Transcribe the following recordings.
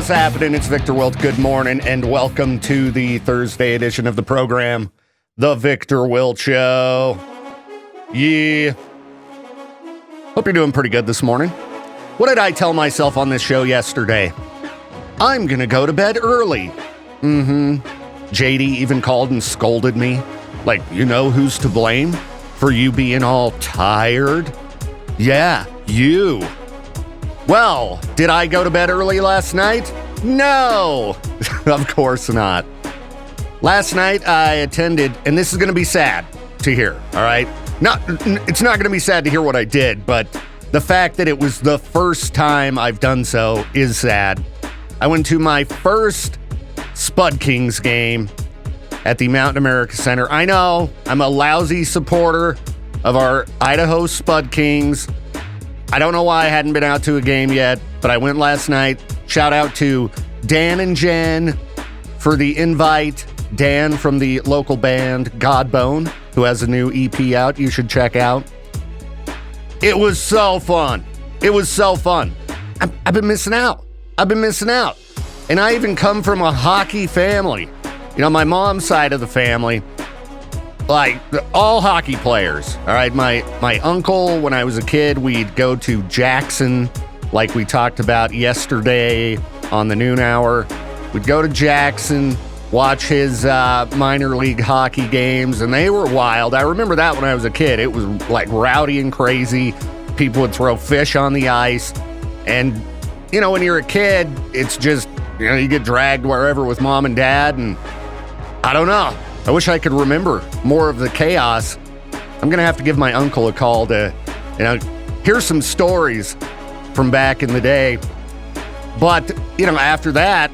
What's happening? It's Viktor Wilt. Good morning and welcome to the Thursday edition of the program, The Viktor Wilt Show. Yeah. Hope you're doing pretty good this morning. What did I tell myself on this show yesterday? I'm gonna go to bed early. JD even called and scolded me. Like, you know who's to blame for you being all tired? Yeah, you. Well, did I go to bed early last night? No, of course not. Last night I attended, and this is going to be sad to hear, all right? It's not going to be sad to hear what I did, but the fact that it was the first time I've done so is sad. I went to my first Spud Kings game at the Mountain America Center. I know, I'm a lousy supporter of our Idaho Spud Kings. I don't know why I hadn't been out to a game yet, but I went last night. Shout out to Dan and Jen for the invite. Dan from the local band Godbone, who has a new EP out you should check out. It was so fun. It was so fun. I've been missing out. And I even come from a hockey family. You know, my mom's side of the family, like, all hockey players, all right? My uncle, when I was a kid, we'd go to Jackson, like we talked about yesterday on the noon hour. We'd go to Jackson, watch his minor league hockey games, and they were wild. I remember that when I was a kid. It was, like, rowdy and crazy. People would throw fish on the ice. And, you know, when you're a kid, it's just, you know, you get dragged wherever with mom and dad, and I don't know. I wish I could remember more of the chaos. I'm going to have to give my uncle a call to, you know, hear some stories from back in the day. But, you know, after that,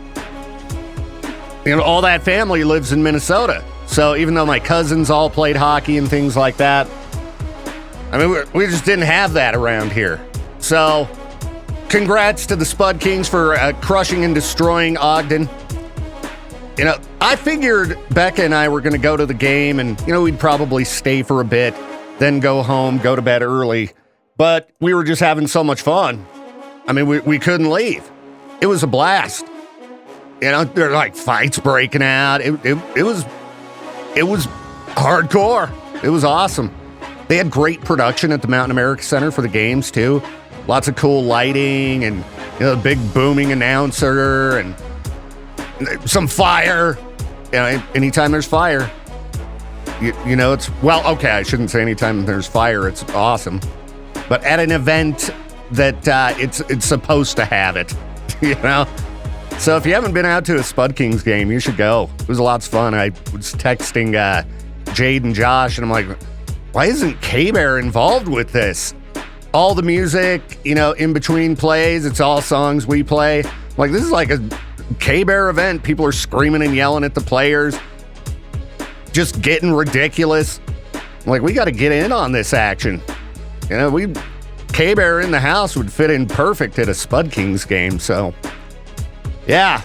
you know, all that family lives in Minnesota. So even though my cousins all played hockey and things like that, I mean, we just didn't have that around here. So congrats to the Spud Kings for crushing and destroying Ogden. You know, I figured Becca and I were going to go to the game and, you know, we'd probably stay for a bit, then go home, go to bed early. But we were just having so much fun. I mean, we couldn't leave. It was a blast. You know, there were like fights breaking out. It was hardcore. It was awesome. They had great production at the Mountain America Center for the games, too. Lots of cool lighting and, you know, a big booming announcer and some fire. You know, anytime there's fire, you know, it's, well, okay, I shouldn't say anytime there's fire, it's awesome. But at an event that it's supposed to have it, you know? So if you haven't been out to a Spud Kings game, you should go. It was lots of fun. I was texting Jade and Josh, and I'm like, why isn't K-Bear involved with this? All the music, you know, in between plays, it's all songs we play. Like, this is like a K-Bear event. People are screaming and yelling at the players, just getting ridiculous. Like, we got to get in on this action. You know, K-Bear in the house would fit in perfect at a Spud Kings game. So, yeah,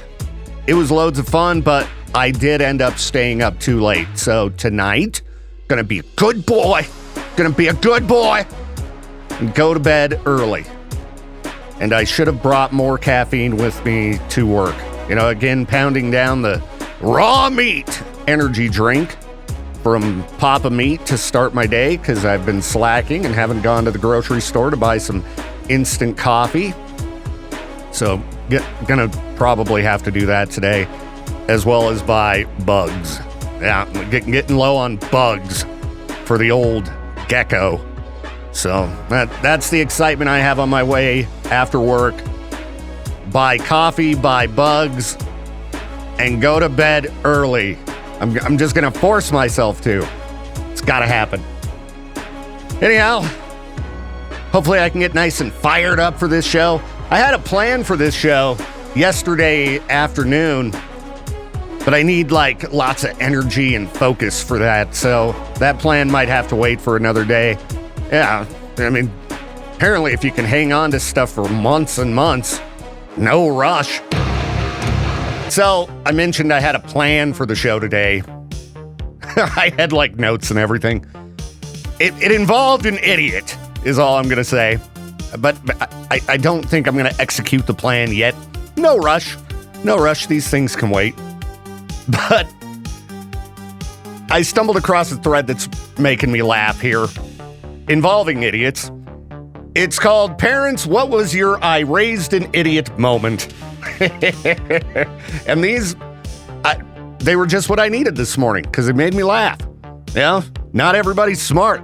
it was loads of fun, but I did end up staying up too late. So tonight, gonna be a good boy. And go to bed early. And I should have brought more caffeine with me to work. You know, again, pounding down the raw meat energy drink from Papa Meat to start my day because I've been slacking and haven't gone to the grocery store to buy some instant coffee. So, gonna probably have to do that today, as well as buy bugs. Yeah, getting low on bugs for the old gecko. So that's the excitement I have on my way after work. Buy coffee, buy bugs, and go to bed early. I'm just going to force myself to. It's got to happen. Anyhow, hopefully I can get nice and fired up for this show. I had a plan for this show yesterday afternoon, but I need like lots of energy and focus for that. So that plan might have to wait for another day. Yeah, I mean, apparently if you can hang on to stuff for months and months, no rush. So I mentioned I had a plan for the show today. I had like notes and everything. It involved an idiot, is all I'm going to say. But I don't think I'm going to execute the plan yet. No rush. No rush, these things can wait. But I stumbled across a thread that's making me laugh here, involving idiots. It's called Parents, What Was Your I Raised an Idiot Moment? And these, they were just what I needed this morning because it made me laugh. Yeah, not everybody's smart,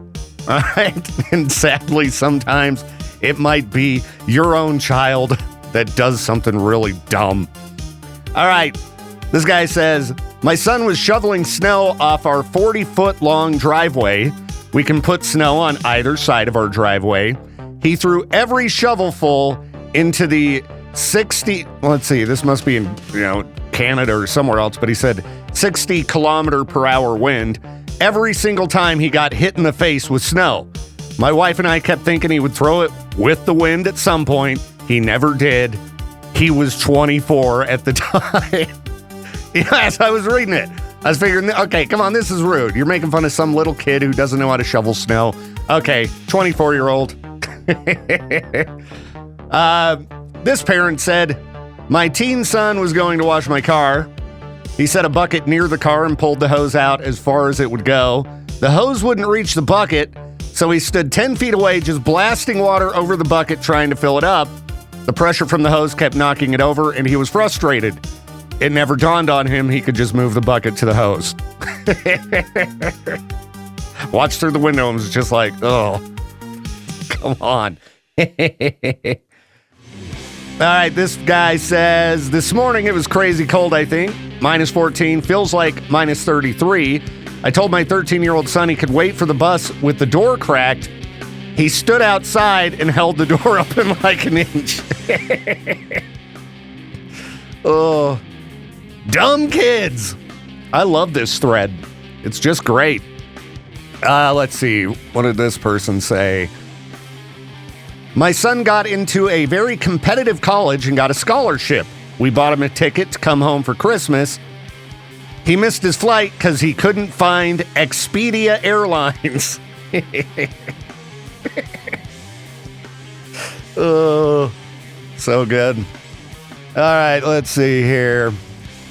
all right? And sadly, sometimes it might be your own child that does something really dumb. All right, this guy says, my son was shoveling snow off our 40-foot long driveway. We can put snow on either side of our driveway. He threw every shovelful into the 60, let's see, this must be in, Canada or somewhere else, but he said 60 kilometer per hour wind. Every single time he got hit in the face with snow. My wife and I kept thinking he would throw it with the wind at some point. He never did. He was 24 at the time. Yes, I was reading it. I was figuring, okay, come on, this is rude. You're making fun of some little kid who doesn't know how to shovel snow. Okay, 24-year-old. This parent said, my teen son was going to wash my car. He set a bucket near the car and pulled the hose out as far as it would go. The hose wouldn't reach the bucket, so he stood 10 feet away just blasting water over the bucket trying to fill it up. The pressure from the hose kept knocking it over, and he was frustrated. It never dawned on him he could just move the bucket to the hose. Watched through the window and was just like, oh, come on. All right, this guy says, this morning it was crazy cold, I think. Minus 14, feels like minus 33. I told my 13-year-old son he could wait for the bus with the door cracked. He stood outside and held the door open like an inch. Oh, dumb kids. I love this thread. It's just great. Let's see. What did this person say? My son got into a very competitive college and got a scholarship. We bought him a ticket to come home for Christmas. He missed his flight because he couldn't find Expedia Airlines. Oh, so good. All right, let's see here.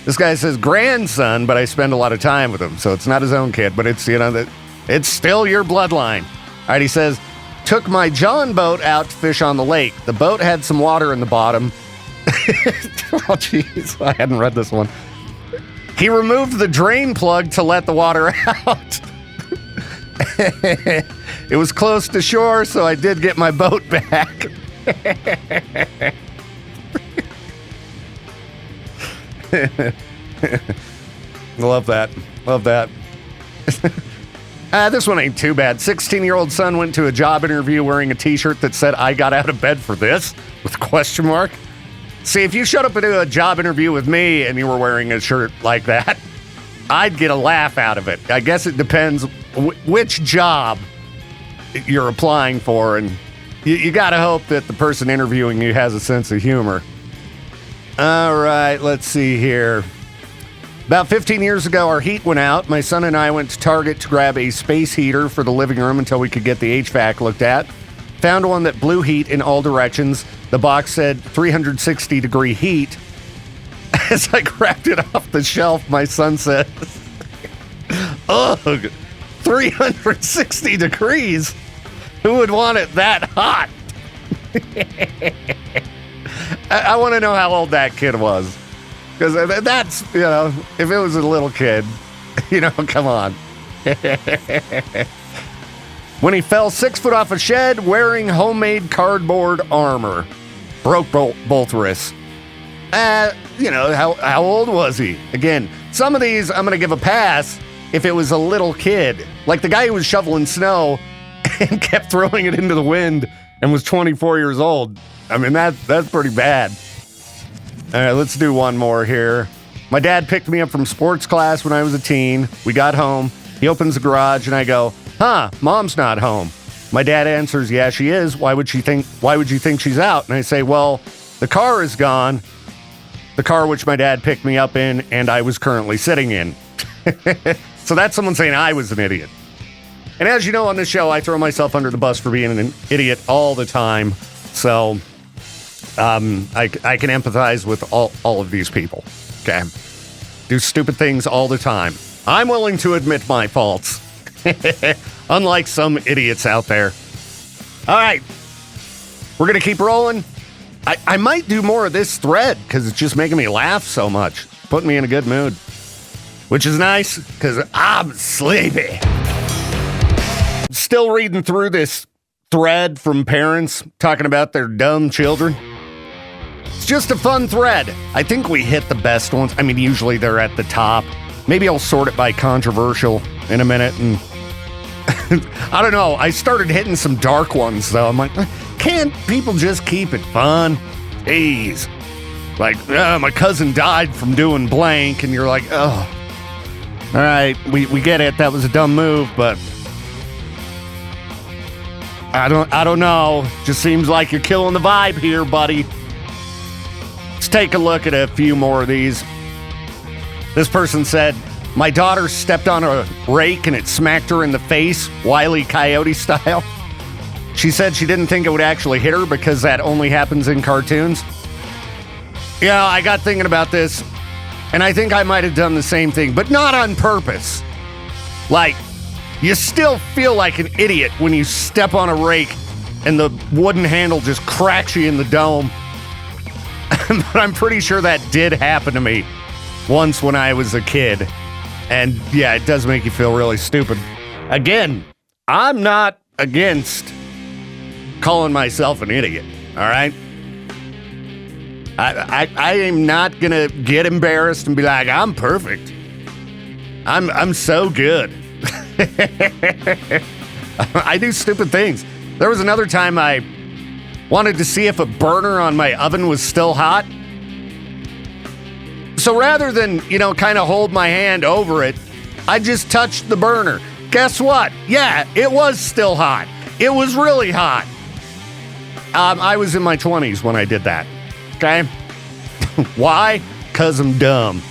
This guy says grandson, but I spend a lot of time with him, so it's not his own kid, but it's, it's still your bloodline. All right, he says, took my John boat out to fish on the lake. The boat had some water in the bottom. Oh, jeez, I hadn't read this one. He removed the drain plug to let the water out. It was close to shore, so I did get my boat back. Love that. Love that. This one ain't too bad. 16-year-old son went to a job interview wearing a t-shirt that said, I got out of bed for this, with a question mark. See, if you showed up to a job interview with me and you were wearing a shirt like that, I'd get a laugh out of it. I guess it depends which job you're applying for, and you got to hope that the person interviewing you has a sense of humor. All right, let's see here. About 15 years ago, our heat went out. My son and I went to Target to grab a space heater for the living room until we could get the HVAC looked at. Found one that blew heat in all directions. The box said 360-degree heat. As I grabbed it off the shelf, my son said, ugh, 360 degrees? Who would want it that hot? I want to know how old that kid was. Because that's, if it was a little kid, come on. When he fell 6 foot off a shed wearing homemade cardboard armor. Broke both wrists. How old was he? Again, some of these I'm going to give a pass if it was a little kid. Like the guy who was shoveling snow and kept throwing it into the wind and was 24 years old. I mean, that's pretty bad. All right, let's do one more here. My dad picked me up from sports class when I was a teen. We got home. He opens the garage and I go, Mom's not home. My dad answers, yeah, she is. Why would you think she's out? And I say, well, the car is gone. The car which my dad picked me up in and I was currently sitting in. So that's someone saying I was an idiot. And as you know on this show, I throw myself under the bus for being an idiot all the time. So I can empathize with all of these people. Okay. Do stupid things all the time. I'm willing to admit my faults. Unlike some idiots out there. All right. We're going to keep rolling. I might do more of this thread because it's just making me laugh so much. Putting me in a good mood. Which is nice because I'm sleepy. Still reading through this thread from parents talking about their dumb children. It's just a fun thread. I think we hit the best ones. I mean, usually they're at the top. Maybe I'll sort it by controversial in a minute. And I don't know. I started hitting some dark ones, though. I'm like, can't people just keep it fun? Jeez. Like, my cousin died from doing blank. And you're like, oh. All right, we get it. That was a dumb move, but I don't know. Just seems like you're killing the vibe here, buddy. Let's take a look at a few more of these. This person said, my daughter stepped on a rake and it smacked her in the face, Wile E. Coyote style. She said she didn't think it would actually hit her because that only happens in cartoons. Yeah, I got thinking about this. And I think I might have done the same thing, but not on purpose. Like, you still feel like an idiot when you step on a rake and the wooden handle just cracks you in the dome. But I'm pretty sure that did happen to me once when I was a kid. And yeah, it does make you feel really stupid. Again, I'm not against calling myself an idiot, all right? I am not going to get embarrassed and be like, I'm perfect. I'm so good. I do stupid things. There was another time I wanted to see if a burner on my oven was still hot. So rather than, kind of hold my hand over it, I just touched the burner. Guess what? Yeah, it was still hot. It was really hot. I was in my 20s when I did that. Okay? Why? Because I'm dumb.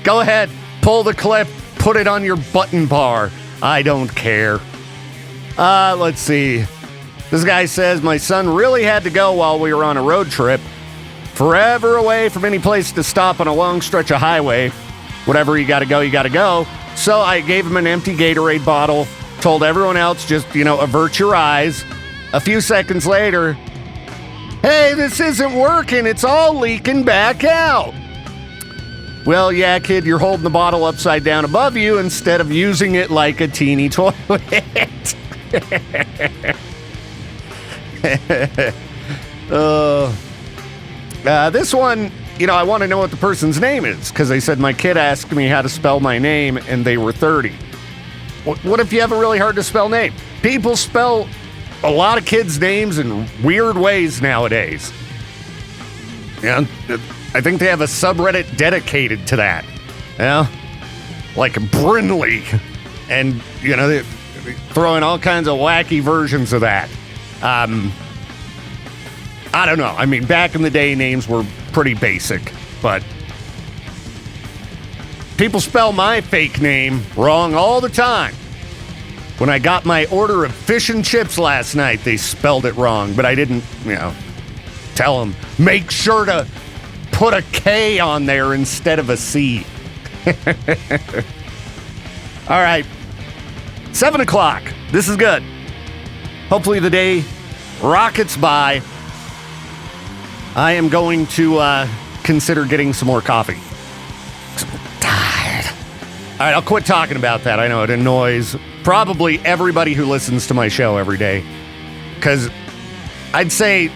Go ahead, pull the clip, put it on your button bar. I don't care. Let's see. This guy says, my son really had to go while we were on a road trip. Forever away from any place to stop on a long stretch of highway. Whatever, you gotta go. So I gave him an empty Gatorade bottle, told everyone else just, avert your eyes. A few seconds later, hey, this isn't working. It's all leaking back out. Well, yeah, kid, you're holding the bottle upside down above you instead of using it like a teeny toilet. This one, I want to know what the person's name is because they said my kid asked me how to spell my name and they were 30. What if you have a really hard to spell name? People spell a lot of kids' names in weird ways nowadays. Yeah, I think they have a subreddit dedicated to that. Yeah, like Brinley, and they throw in all kinds of wacky versions of that. I don't know. I mean, back in the day, names were pretty basic, but people spell my fake name wrong all the time. When I got my order of fish and chips last night, they spelled it wrong, but I didn't, tell them, make sure to put a K on there instead of a C. All right. 7 o'clock. This is good. Hopefully the day rockets by. I am going to consider getting some more coffee. I'm tired. All right, I'll quit talking about that. I know it annoys probably everybody who listens to my show every day. Because I'd say,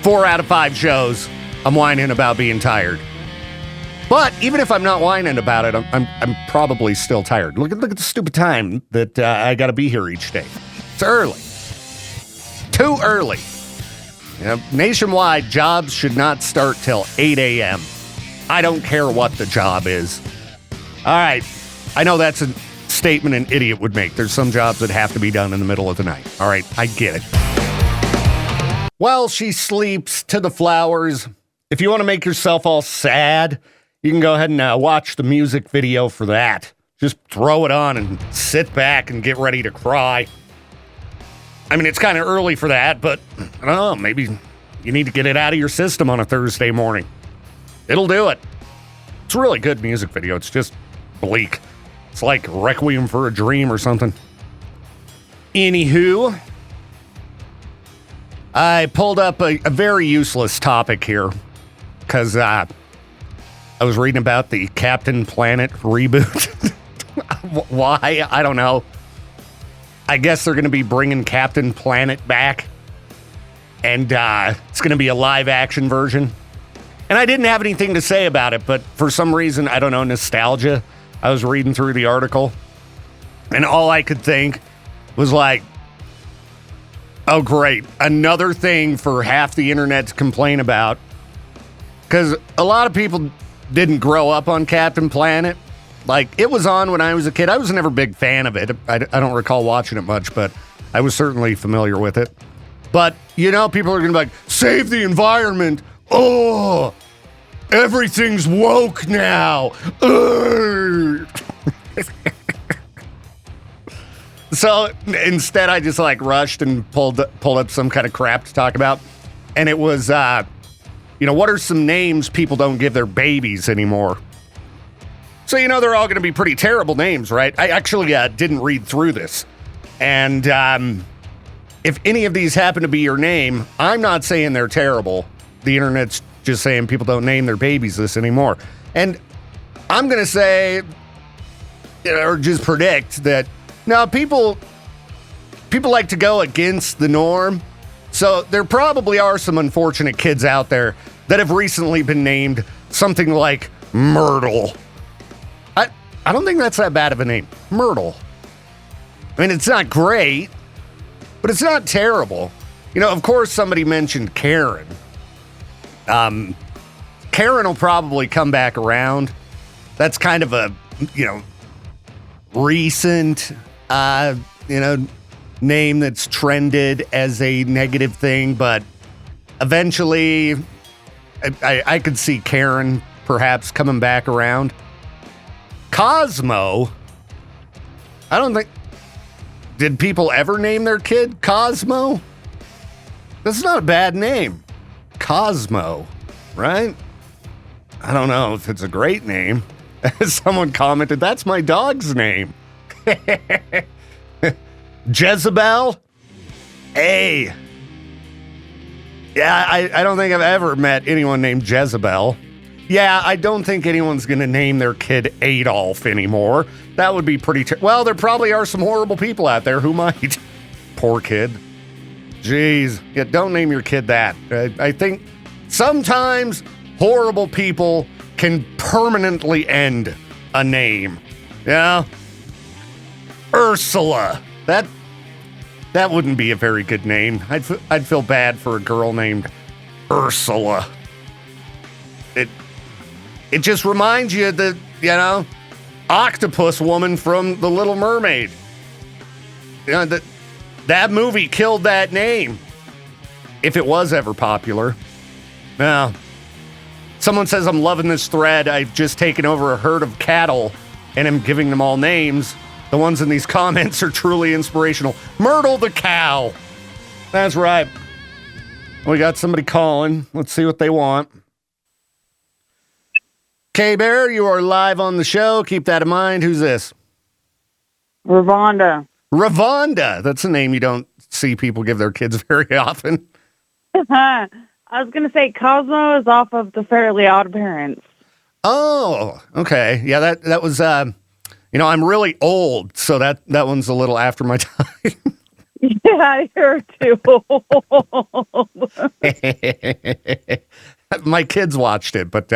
4 out of 5 shows, I'm whining about being tired. But even if I'm not whining about it, I'm probably still tired. Look at the stupid time that I got to be here each day. It's early. Too early. Nationwide, jobs should not start till 8 a.m. I don't care what the job is. All right. I know that's a statement an idiot would make. There's some jobs that have to be done in the middle of the night. All right. I get it. While she sleeps to the flowers, if you want to make yourself all sad, you can go ahead and watch the music video for that. Just throw it on and sit back and get ready to cry. I mean, it's kind of early for that, but I don't know. Maybe you need to get it out of your system on a Thursday morning. It'll do it. It's a really good music video. It's just bleak. It's like Requiem for a Dream or something. Anywho, I pulled up a very useless topic here because I was reading about the Captain Planet reboot. Why? I don't know. I guess they're going to be bringing Captain Planet back, and it's going to be a live-action version. And I didn't have anything to say about it, but for some reason, I don't know, nostalgia. I was reading through the article, and all I could think was like, oh, great. Another thing for half the internet to complain about. Because a lot of people didn't grow up on Captain Planet. Like, it was on when I was a kid. I was never a big fan of it. I don't recall watching it much, but I was certainly familiar with it. But, you know, people are going to be like, save the environment. Oh, everything's woke now. So instead, I just like rushed and pulled up some kind of crap to talk about. And it was, what are some names people don't give their babies anymore? So, they're all going to be pretty terrible names, right? I actually didn't read through this. And if any of these happen to be your name, I'm not saying they're terrible. The internet's just saying people don't name their babies this anymore. And I'm going to say, or just predict that, now people like to go against the norm. So there probably are some unfortunate kids out there that have recently been named something like Myrtle. I don't think that's that bad of a name. Myrtle. I mean, it's not great, but it's not terrible. Of course, somebody mentioned Karen. Karen will probably come back around. That's kind of a, recent, name that's trended as a negative thing, but eventually I could see Karen perhaps coming back around. Cosmo, I don't think, did people ever name their kid Cosmo? That's not a bad name. Cosmo, right? I don't know if it's a great name. Someone commented, that's my dog's name. Jezebel? Hey. Yeah, I don't think I've ever met anyone named Jezebel. Yeah, I don't think anyone's going to name their kid Adolf anymore. That would be pretty... well, there probably are some horrible people out there who might. Poor kid. Jeez. Yeah, don't name your kid that. I think sometimes horrible people can permanently end a name. Yeah? Ursula. That wouldn't be a very good name. I'd feel bad for a girl named Ursula. It just reminds you that, Octopus Woman from The Little Mermaid. That movie killed that name. If it was ever popular. Now, someone says, I'm loving this thread. I've just taken over a herd of cattle and am giving them all names. The ones in these comments are truly inspirational. Myrtle the cow. That's right. We got somebody calling. Let's see what they want. K-Bear, you are live on the show. Keep that in mind. Who's this? Ravonda. Ravonda. That's a name you don't see people give their kids very often. I was going to say Cosmo is off of The Fairly Odd Parents. Oh, okay. Yeah, that was, I'm really old, so that one's a little after my time. Yeah, you're too old. My kids watched it, but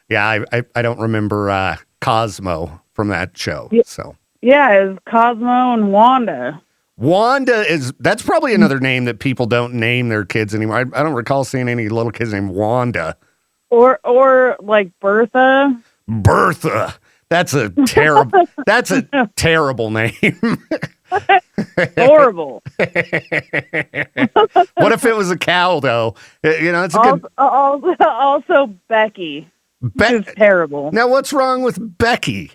yeah, I don't remember Cosmo from that show. Yeah. So yeah, it's Cosmo and Wanda. Wanda that's probably another name that people don't name their kids anymore. I don't recall seeing any little kids named Wanda. Or like Bertha. Bertha. That's a terrible name. Horrible. What if it was a cow, though? It's a good. Also Becky. It's terrible. Now, what's wrong with Becky?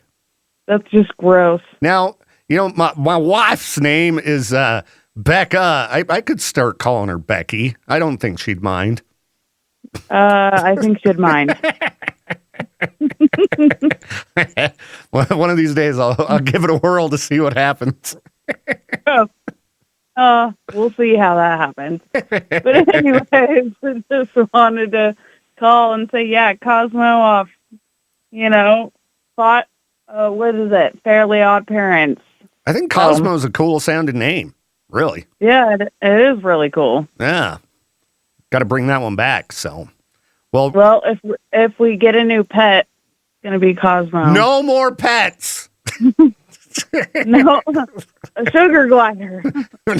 That's just gross. Now, my wife's name is Becca. I could start calling her Becky. I don't think she'd mind. I think she'd mind. One of these days, I'll give it a whirl to see what happens. We'll see how that happens. But anyways, I just wanted to call and say, yeah, Cosmo off, thought, what is it? Fairly Odd Parents. I think Cosmo's a cool sounding name. Really? Yeah, it is really cool. Yeah. Got to bring that one back. So, well, if we get a new pet, it's going to be Cosmo. No more pets. No, a sugar glider.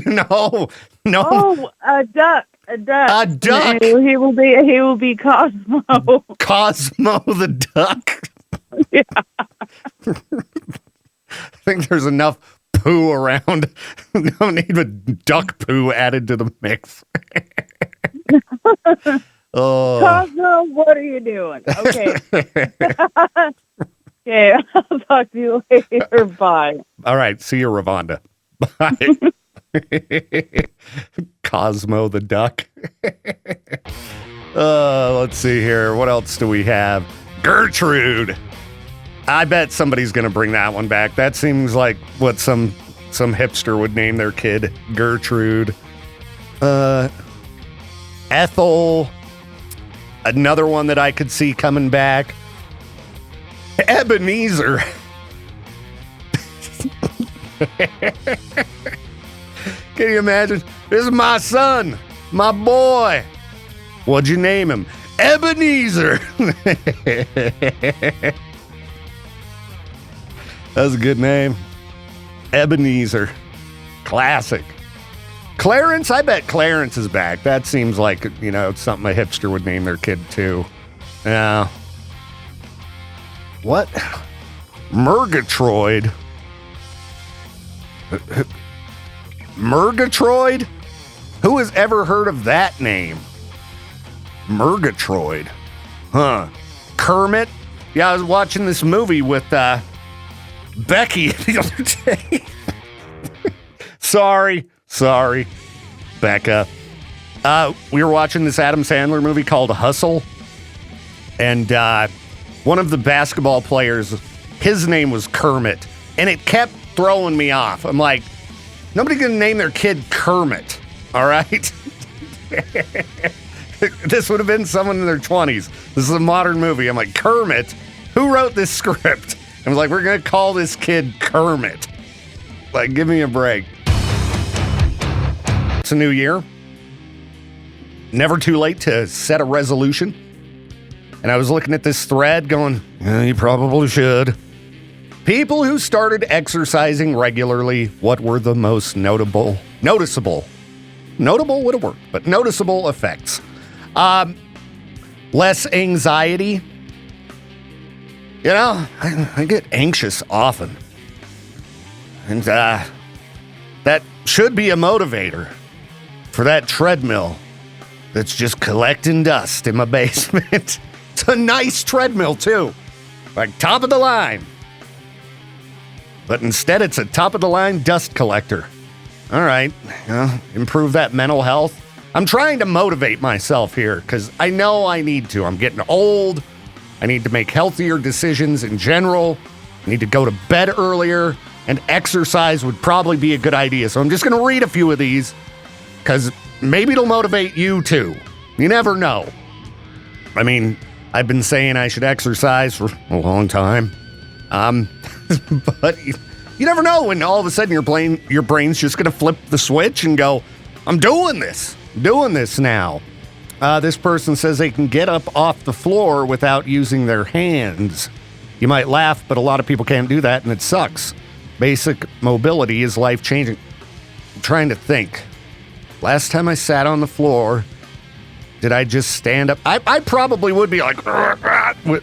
No. Oh, a duck. A duck. He will be Cosmo. Cosmo the duck. Yeah. I think there's enough poo around. No need a duck poo added to the mix. Oh. Cosmo, what are you doing? Okay. Okay, I'll talk to you later. Bye. All right. See you, Ravonda. Bye. Cosmo the duck. Let's see here. What else do we have? Gertrude. I bet somebody's going to bring that one back. That seems like what some hipster would name their kid. Gertrude. Ethel. Another one that I could see coming back. Ebenezer. Can you imagine? This is my son, my boy. What'd you name him? Ebenezer. That's a good name. Ebenezer. Classic. Clarence, I bet Clarence is back. That seems like, something a hipster would name their kid too. Yeah. What? Murgatroyd? Murgatroyd? Who has ever heard of that name? Murgatroyd. Huh. Kermit? Yeah, I was watching this movie with Becky the other day. Sorry, Becca. We were watching this Adam Sandler movie called Hustle. And one of the basketball players, his name was Kermit. And it kept throwing me off. I'm like, nobody's going to name their kid Kermit. All right? This would have been someone in their 20s. This is a modern movie. I'm like, Kermit? Who wrote this script? I was like, we're going to call this kid Kermit. Like, give me a break. It's a new year. Never too late to set a resolution. And I was looking at this thread going, you probably should. People who started exercising regularly, what were the most noticeable would have worked, but noticeable effects? Less anxiety. I get anxious often. And that should be a motivator for that treadmill that's just collecting dust in my basement. It's a nice treadmill, too. Like top of the line. But instead, it's a top-of-the-line dust collector. All right, improve that mental health. I'm trying to motivate myself here because I know I need to. I'm getting old. I need to make healthier decisions in general. I need to go to bed earlier, and exercise would probably be a good idea. So I'm just going to read a few of these because maybe it'll motivate you, too. You never know. I mean, I've been saying I should exercise for a long time. But you never know when all of a sudden your brain's just going to flip the switch and go, I'm doing this now. This person says they can get up off the floor without using their hands. You might laugh, but a lot of people can't do that, and it sucks. Basic mobility is life-changing. I'm trying to think. Last time I sat on the floor, did I just stand up? I probably would be like,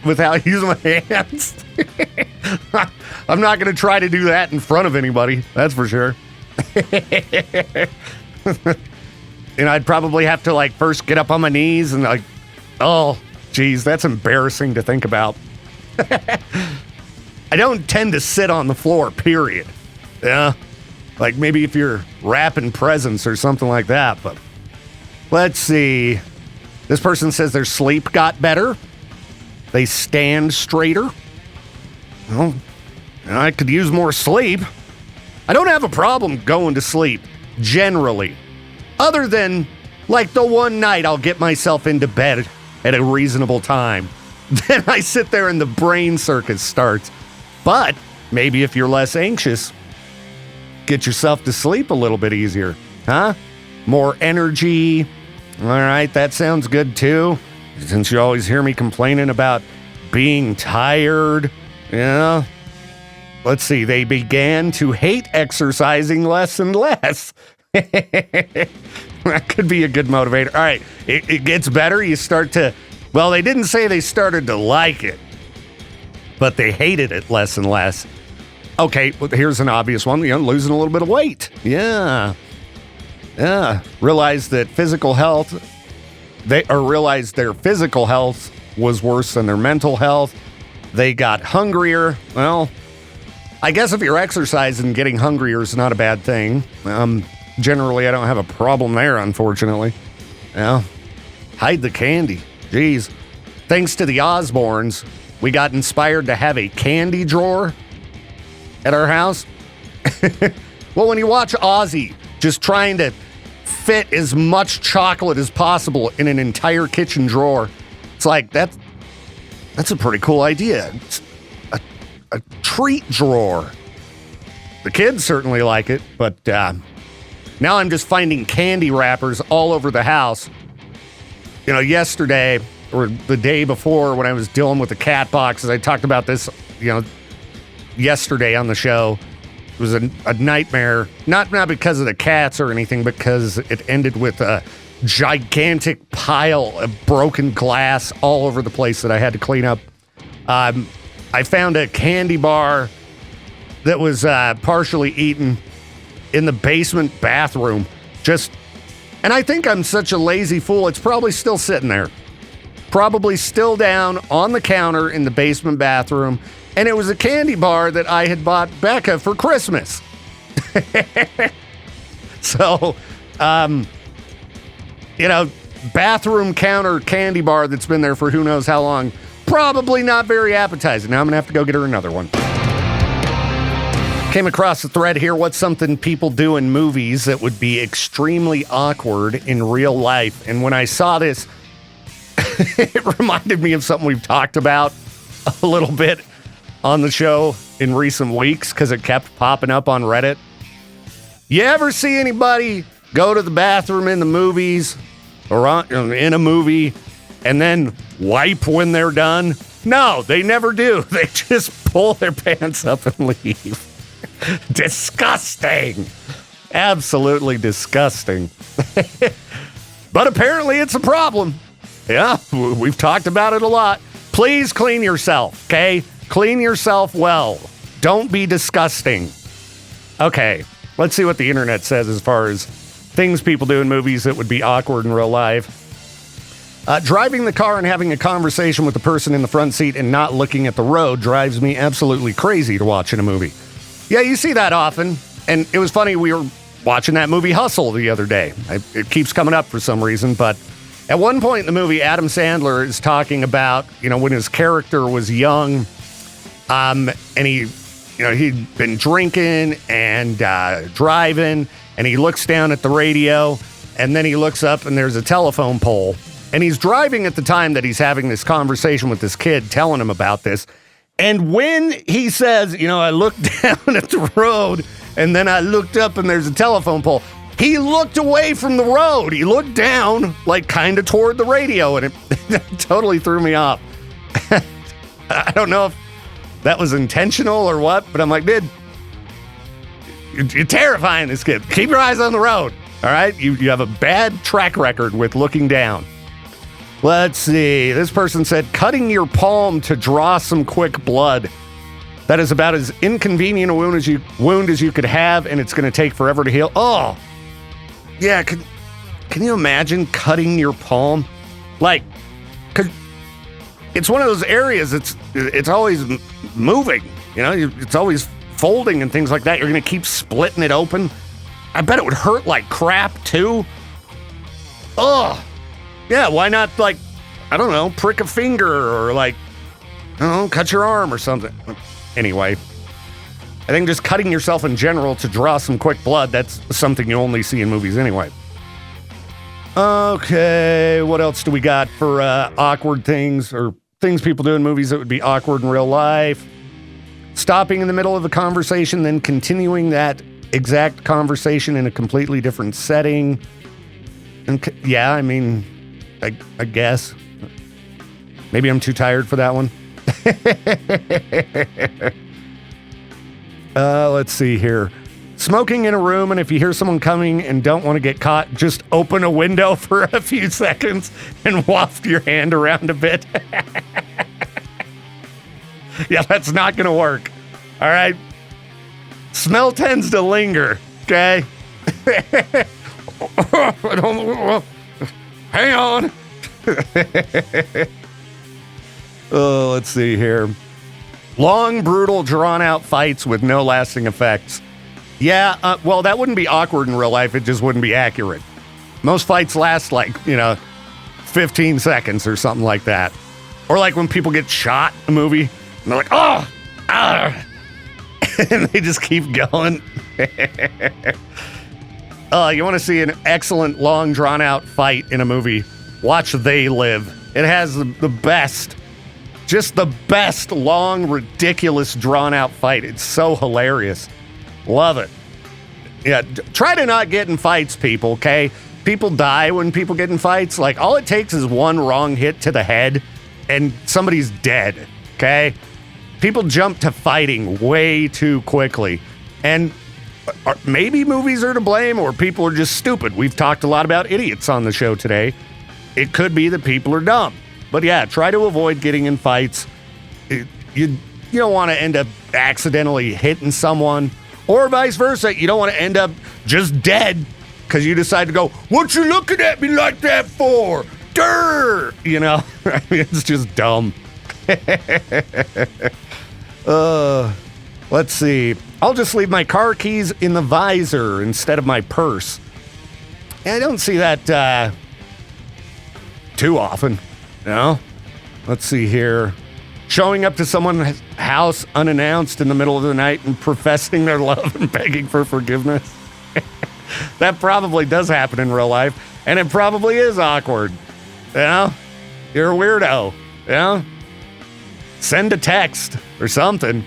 without using my hands. I'm not going to try to do that in front of anybody. That's for sure. And I'd probably have to first get up on my knees and oh, geez, that's embarrassing to think about. I don't tend to sit on the floor, period. Yeah. Like maybe if you're wrapping presents or something like that. But let's see. This person says their sleep got better. They stand straighter. Well, I could use more sleep. I don't have a problem going to sleep, generally. Other than, like, the one night I'll get myself into bed at a reasonable time. Then I sit there and the brain circus starts. But maybe if you're less anxious, get yourself to sleep a little bit easier, huh? More energy. All right, that sounds good too. Since you always hear me complaining about being tired, yeah. Let's see, they began to hate exercising less and less. That could be a good motivator. All right, it gets better. You start to, well, they didn't say they started to like it, but they hated it less and less. Okay, well, here's an obvious one. Losing a little bit of weight. Yeah. Realize that physical health, realized their physical health was worse than their mental health. They got hungrier. Well, I guess if you're exercising, getting hungrier is not a bad thing. Generally, I don't have a problem there, unfortunately. Yeah. Hide the candy. Jeez. Thanks to the Osbournes, we got inspired to have a candy drawer at our house. Well, when you watch Ozzy just trying to fit as much chocolate as possible in an entire kitchen drawer, it's like, that's a pretty cool idea. It's a treat drawer. The kids certainly like it, but now I'm just finding candy wrappers all over the house. Yesterday or the day before when I was dealing with the cat boxes, I talked about this, yesterday on the show. It was a nightmare, not because of the cats or anything, because it ended with a gigantic pile of broken glass all over the place that I had to clean up. I found a candy bar that was partially eaten in the basement bathroom. And I think I'm such a lazy fool, it's probably still sitting there. Probably still down on the counter in the basement bathroom. And it was a candy bar that I had bought Becca for Christmas. So, bathroom counter candy bar that's been there for who knows how long. Probably not very appetizing. Now I'm going to have to go get her another one. Came across a thread here. What's something people do in movies that would be extremely awkward in real life? And when I saw this, it reminded me of something we've talked about a little bit on the show in recent weeks because it kept popping up on Reddit. You ever see anybody go to the bathroom in the movies or in a movie and then wipe when they're done? No, they never do. They just pull their pants up and leave. Disgusting. Absolutely disgusting. But apparently it's a problem. Yeah, we've talked about it a lot. Please clean yourself, okay? Clean yourself well. Don't be disgusting. Okay, let's see what the internet says as far as things people do in movies that would be awkward in real life. Driving the car and having a conversation with the person in the front seat and not looking at the road drives me absolutely crazy to watch in a movie. Yeah, you see that often. And it was funny, we were watching that movie Hustle the other day. It keeps coming up for some reason, but at one point in the movie, Adam Sandler is talking about, when his character was young, and he'd been drinking and driving, and he looks down at the radio, and then he looks up and there's a telephone pole. And he's driving at the time that he's having this conversation with this kid, telling him about this. And when he says, I looked down at the road and then I looked up and there's a telephone pole, he looked away from the road. He looked down, like kind of toward the radio, and it totally threw me off. I don't know if that was intentional or what, but I'm like, dude, you're terrifying this kid. Keep your eyes on the road, all right? You have a bad track record with looking down. Let's see. This person said, cutting your palm to draw some quick blood. That is about as inconvenient a wound as you could have, and it's going to take forever to heal. Oh, yeah. Can you imagine cutting your palm? Like, cause it's one of those areas. It's always moving. It's always folding and things like that, you're going to keep splitting it open. I bet it would hurt like crap, too. Ugh. Yeah, why not, like, I don't know, prick a finger or, like, I don't know, cut your arm or something. Anyway, I think just cutting yourself in general to draw some quick blood, that's something you only see in movies anyway. Okay, what else do we got for awkward things or things people do in movies that would be awkward in real life? Stopping in the middle of a conversation, then continuing that exact conversation in a completely different setting. And yeah, I mean, I guess. Maybe I'm too tired for that one. Let's see here. Smoking in a room, and if you hear someone coming and don't want to get caught, just open a window for a few seconds and waft your hand around a bit. Yeah, that's not going to work. All right? Smell tends to linger, okay? Hang on. Oh, let's see here. Long, brutal, drawn-out fights with no lasting effects. Yeah, well, that wouldn't be awkward in real life. It just wouldn't be accurate. Most fights last, 15 seconds or something like that. Or like when people get shot in a movie, and they're like, oh, ah, and they just keep going. You want to see an excellent, long, drawn-out fight in a movie? Watch They Live. It has the best, just the best, long, ridiculous, drawn-out fight. It's so hilarious. Love it. Yeah, try to not get in fights, people, okay? People die when people get in fights. Like, all it takes is one wrong hit to the head, and somebody's dead, okay? People jump to fighting way too quickly. And maybe movies are to blame, or people are just stupid. We've talked a lot about idiots on the show today. It could be that people are dumb. But yeah, try to avoid getting in fights. You don't want to end up accidentally hitting someone, or vice versa. You don't want to end up just dead because you decide to go, what you looking at me like that for? Durr! You know, I mean, it's just dumb. Let's see. I'll just leave my car keys in the visor instead of my purse. I don't see that too often. No? Let's see here. Showing up to someone's house unannounced in the middle of the night and professing their love and begging for forgiveness. That probably does happen in real life, and it probably is awkward. You know? You're a weirdo. You know? Send a text or something.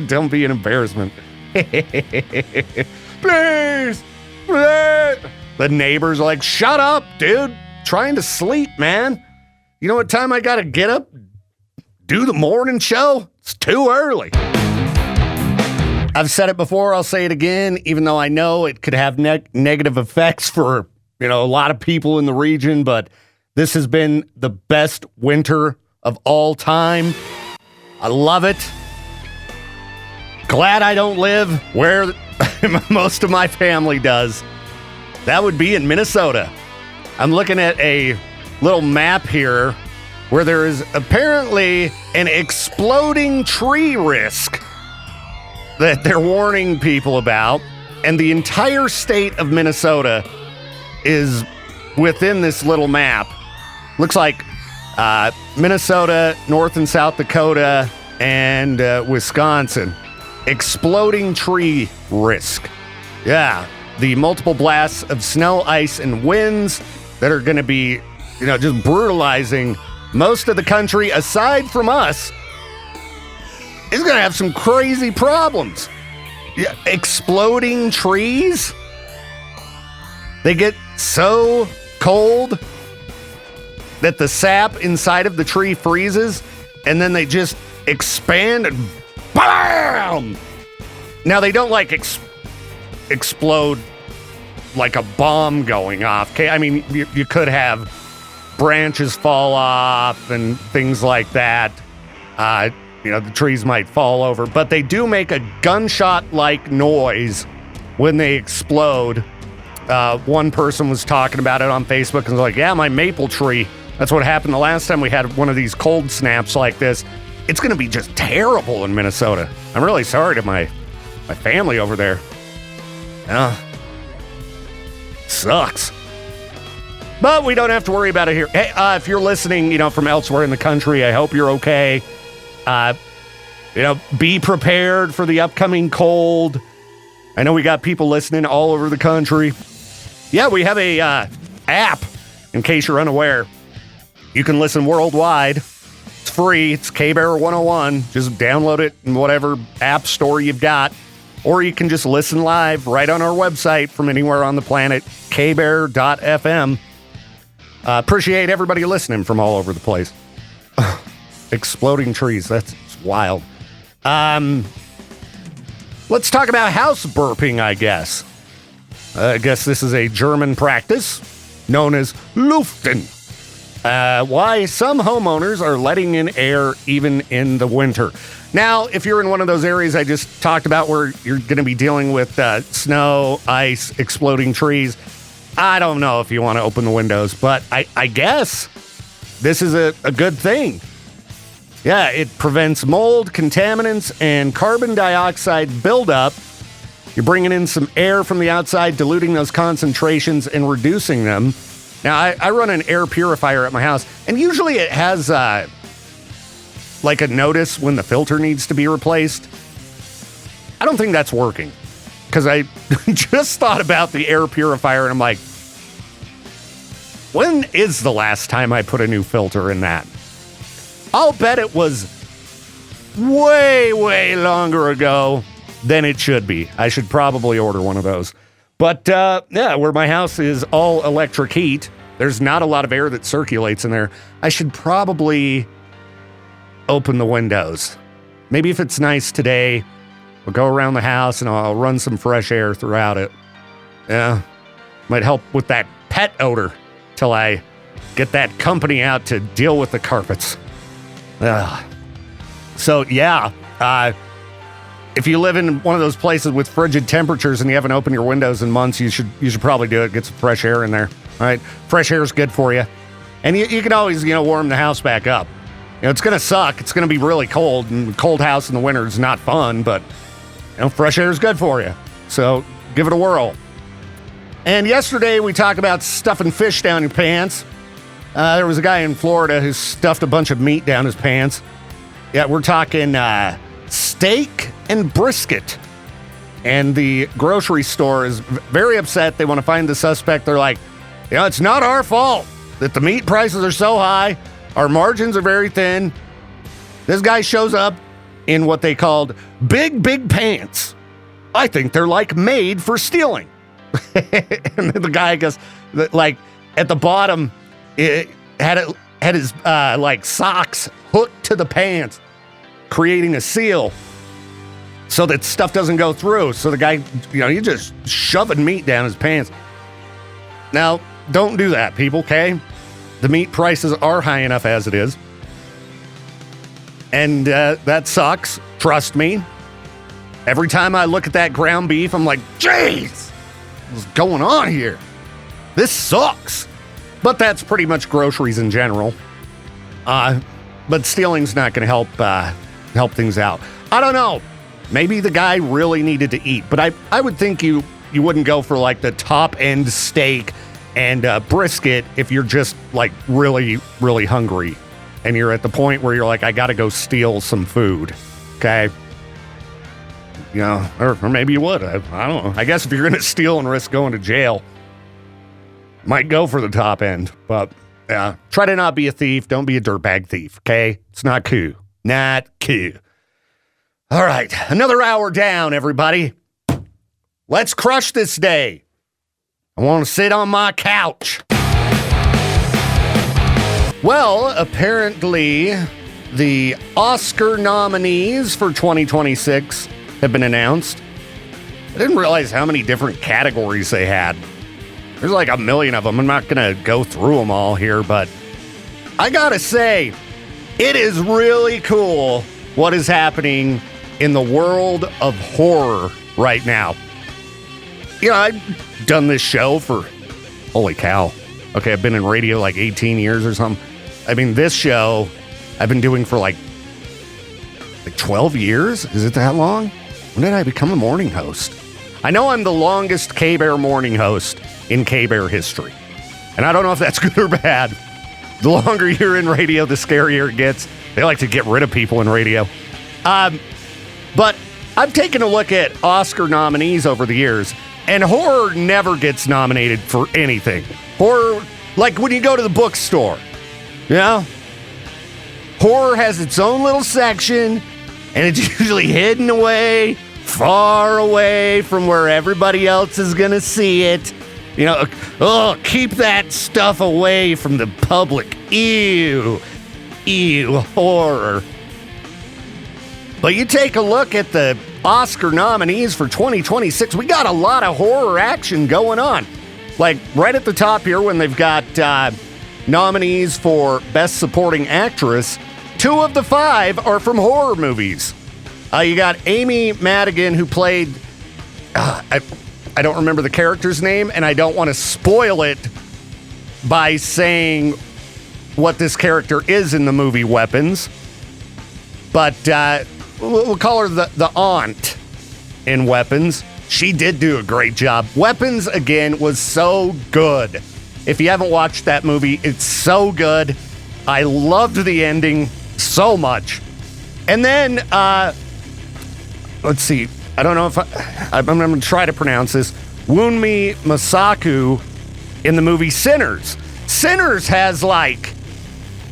Don't be an embarrassment. Please! Please! The neighbors are like, shut up, dude. Trying to sleep, man. You know what time I gotta get up? Do the morning show? It's too early. I've said it before, I'll say it again, even though I know it could have negative effects for, a lot of people in the region, but this has been the best winter of all time. I love it. Glad I don't live where most of my family does. That would be in Minnesota. I'm looking at a little map here where there is apparently an exploding tree risk that they're warning people about, and the entire state of Minnesota is within this little map. Looks like Minnesota, North and South Dakota, and Wisconsin. Exploding tree risk. Yeah, the multiple blasts of snow, ice, and winds that are going to be, just brutalizing most of the country, aside from us, is going to have some crazy problems. Yeah, exploding trees? They get so cold that the sap inside of the tree freezes, and then they just expand and BAM! Now, they don't explode like a bomb going off, okay? I mean, you could have branches fall off and things like that. The trees might fall over, but they do make a gunshot-like noise when they explode. One person was talking about it on Facebook and was like, yeah, my maple tree. That's what happened the last time we had one of these cold snaps like this. it's going to be just terrible in Minnesota. I'm really sorry to my family over there. Yeah. Sucks. But we don't have to worry about it here. Hey, if you're listening, from elsewhere in the country, I hope you're okay. Be prepared for the upcoming cold. I know we got people listening all over the country. Yeah, we have a app, in case you're unaware. You can listen worldwide. It's free. It's K-Bear 101. Just download it in whatever app store you've got. Or you can just listen live right on our website from anywhere on the planet, kbear.fm. Appreciate everybody listening from all over the place. Exploding trees. That's wild. Let's talk about house burping, I guess. I guess this is a German practice known as Luften. Why some homeowners are letting in air even in the winter. Now, if you're in one of those areas I just talked about where you're going to be dealing with snow, ice, exploding trees, I don't know if you want to open the windows, but I guess this is a good thing. Yeah, it prevents mold, contaminants, and carbon dioxide buildup. You're bringing in some air from the outside, diluting those concentrations and reducing them. Now, I run an air purifier at my house, and usually it has like a notice when the filter needs to be replaced. I don't think that's working, because I just thought about the air purifier, and I'm like, when is the last time I put a new filter in that? I'll bet it was way, way longer ago than it should be. I should probably order one of those. But, yeah, where my house is all electric heat, there's not a lot of air that circulates in there. I should probably open the windows. Maybe if it's nice today, we'll go around the house and I'll run some fresh air throughout it. Yeah, might help with that pet odor till I get that company out to deal with the carpets. So, yeah, if you live in one of those places with frigid temperatures and you haven't opened your windows in months, you should probably do it. Get some fresh air in there. All right, fresh air is good for you, and you can always warm the house back up. It's gonna suck. It's gonna be really cold, and cold house in the winter is not fun. But fresh air is good for you. So give it a whirl. And yesterday we talked about stuffing fish down your pants. There was a guy in Florida who stuffed a bunch of meat down his pants. Yeah, we're talking steak and brisket. And the grocery store is very upset. They want to find the suspect. They're like, it's not our fault that the meat prices are so high. Our margins are very thin. This guy shows up in what they called big pants. I think they're like made for stealing. And the guy goes, like, at the bottom, it had his like socks hooked to the pants, creating a seal so that stuff doesn't go through. So the guy, he's just shoving meat down his pants. Now, don't do that, people, okay? The meat prices are high enough as it is. And that sucks. Trust me. Every time I look at that ground beef, I'm like, jeez, what's going on here? This sucks. But that's pretty much groceries in general. But stealing's not going to help things out. I don't know. Maybe the guy really needed to eat. But I would think you wouldn't go for like the top end steak and brisket if you're just like really, really hungry. And you're at the point where you're like, I got to go steal some food. Okay. Or maybe you would. I don't know. I guess if you're going to steal and risk going to jail, might go for the top end. But yeah, try to not be a thief. Don't be a dirtbag thief. Okay. It's not cool. Not cool. All right. Another hour down, everybody. Let's crush this day. I want to sit on my couch. Well, apparently the Oscar nominees for 2026 have been announced. I didn't realize how many different categories they had. There's like a million of them. I'm not going to go through them all here, but I got to say, it is really cool what is happening in the world of horror right now. I've done this show for, holy cow. Okay, I've been in radio like 18 years or something. I mean, this show I've been doing for like 12 years? Is it that long? When did I become a morning host? I know I'm the longest K-Bear morning host in K-Bear history. And I don't know if that's good or bad. The longer you're in radio, the scarier it gets. They like to get rid of people in radio. But I've taken a look at Oscar nominees over the years, and horror never gets nominated for anything. Horror, like when you go to the bookstore, you know? Horror has its own little section, and it's usually hidden away, far away from where everybody else is going to see it. You know, oh, keep that stuff away from the public. Ew, horror. But you take a look at the Oscar nominees for 2026, we got a lot of horror action going on. Like right at the top here when they've got nominees for Best Supporting Actress, 2 of the 5 are from horror movies. You got Amy Madigan, who played, I don't remember the character's name, and I don't want to spoil it by saying what this character is in the movie Weapons. But we'll call her the aunt in Weapons. She did do a great job. Weapons, again, was so good. If you haven't watched that movie, it's so good. I loved the ending so much. And then, let's see. I don't know if I'm going to try to pronounce this. Wunmi Masaku in the movie Sinners. Sinners has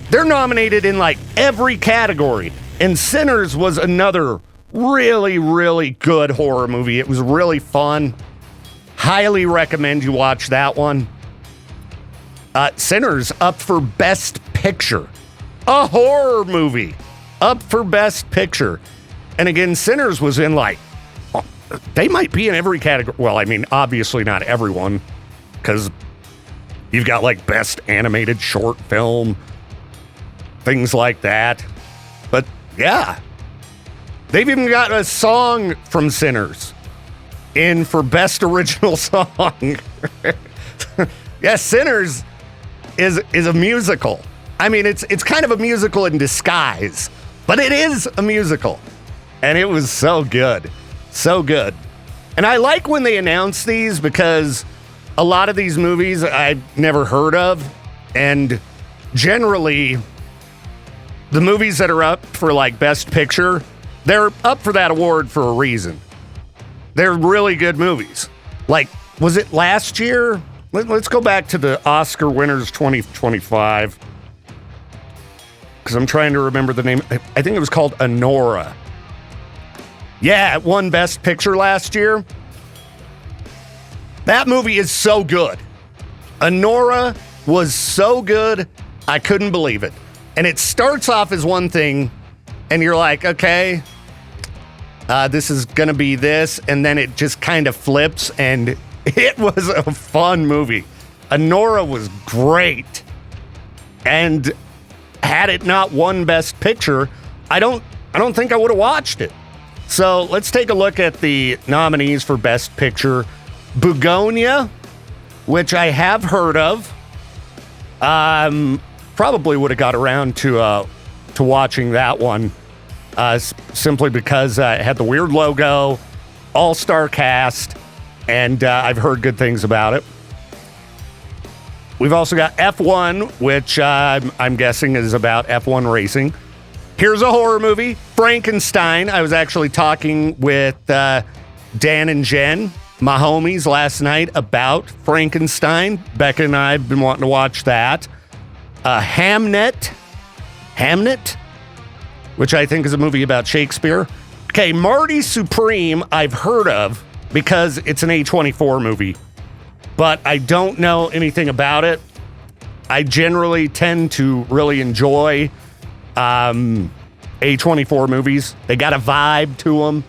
they're nominated in every category. And Sinners was another really, really good horror movie. It was really fun. Highly recommend you watch that one. Sinners up for Best Picture. A horror movie up for Best Picture. And again, Sinners was in they might be in every category. Well, I mean, obviously not everyone, because you've got Best Animated Short Film, things like that. But yeah, they've even got a song from Sinners in for Best Original Song. Yeah, Sinners is a musical. I mean, it's kind of a musical in disguise, but it is a musical. And it was so good. So good. And I like when they announce these because a lot of these movies I've never heard of. And generally, the movies that are up for Best Picture, they're up for that award for a reason. They're really good movies. Was it last year? Let's go back to the Oscar winners 2025. Because I'm trying to remember the name. I think it was called Anora. Yeah, it won Best Picture last year. That movie is so good. Anora was so good, I couldn't believe it. And it starts off as one thing, and you're like, okay, this is going to be this, and then it just kind of flips, and it was a fun movie. Anora was great. And had it not won Best Picture, I don't think I would have watched it. So let's take a look at the nominees for Best Picture. Begonia, which I have heard of. Probably would have got around to watching that one simply because it had the weird logo, all-star cast, and I've heard good things about it. We've also got F1, which I'm guessing is about F1 racing. Here's a horror movie, Frankenstein. I was actually talking with Dan and Jen, my homies, last night about Frankenstein. Becca and I have been wanting to watch that. Hamnet, which I think is a movie about Shakespeare. Okay, Marty Supreme I've heard of because it's an A24 movie, but I don't know anything about it. I generally tend to really enjoy A24 movies. They got a vibe to them.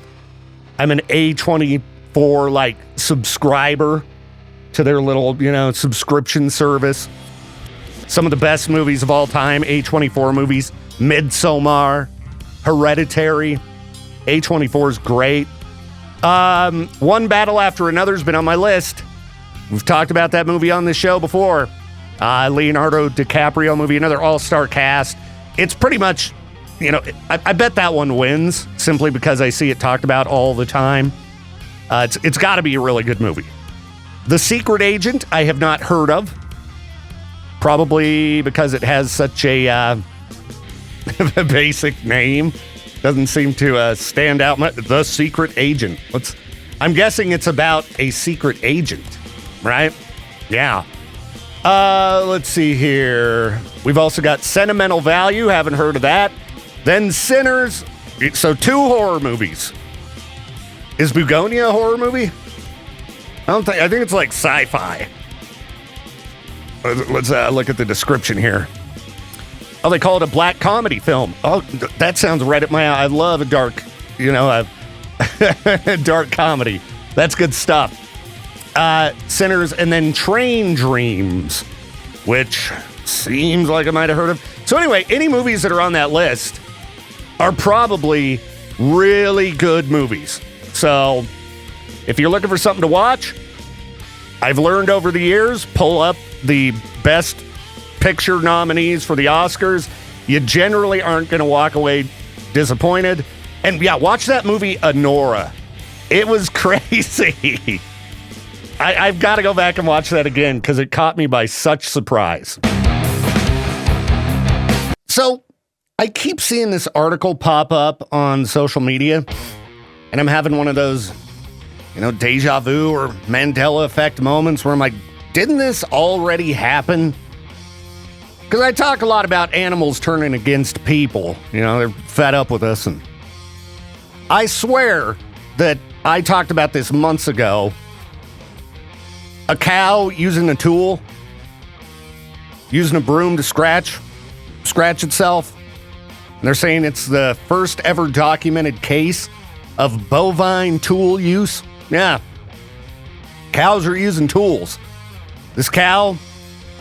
I'm an A24 subscriber to their little, subscription service. Some of the best movies of all time, A24 movies, Midsommar, Hereditary. A24 is great. One Battle After Another has been on my list. We've talked about that movie on this show before. Leonardo DiCaprio movie, another all-star cast. It's pretty much I bet that one wins simply because I see it talked about all the time. It's got to be a really good movie. The Secret Agent, I have not heard of. Probably because it has such a basic name. Doesn't seem to stand out much. The Secret Agent. I'm guessing it's about a secret agent, right? Yeah. Let's see here. We've also got Sentimental Value. Haven't heard of that. Then Sinners. So 2 horror movies. Is Bugonia a horror movie? I think it's like sci-fi. Let's look at the description here. Oh, they call it a black comedy film. Oh, that sounds right up my alley. I love a dark, dark comedy. That's good stuff. Sinners, and then Train Dreams, which seems like I might have heard of. So anyway, any movies that are on that list are probably really good movies. So if you're looking for something to watch, I've learned over the years, pull up the best picture nominees for the Oscars. You generally aren't going to walk away disappointed. And yeah, watch that movie, Anora. It was crazy. I've got to go back and watch that again because it caught me by such surprise. So I keep seeing this article pop up on social media, and I'm having one of those, deja vu or Mandela effect moments where I'm like, didn't this already happen? Because I talk a lot about animals turning against people. They're fed up with us. And I swear that I talked about this months ago. A cow using a tool, using a broom to scratch itself. And they're saying it's the first ever documented case of bovine tool use. Yeah. Cows are using tools. This cow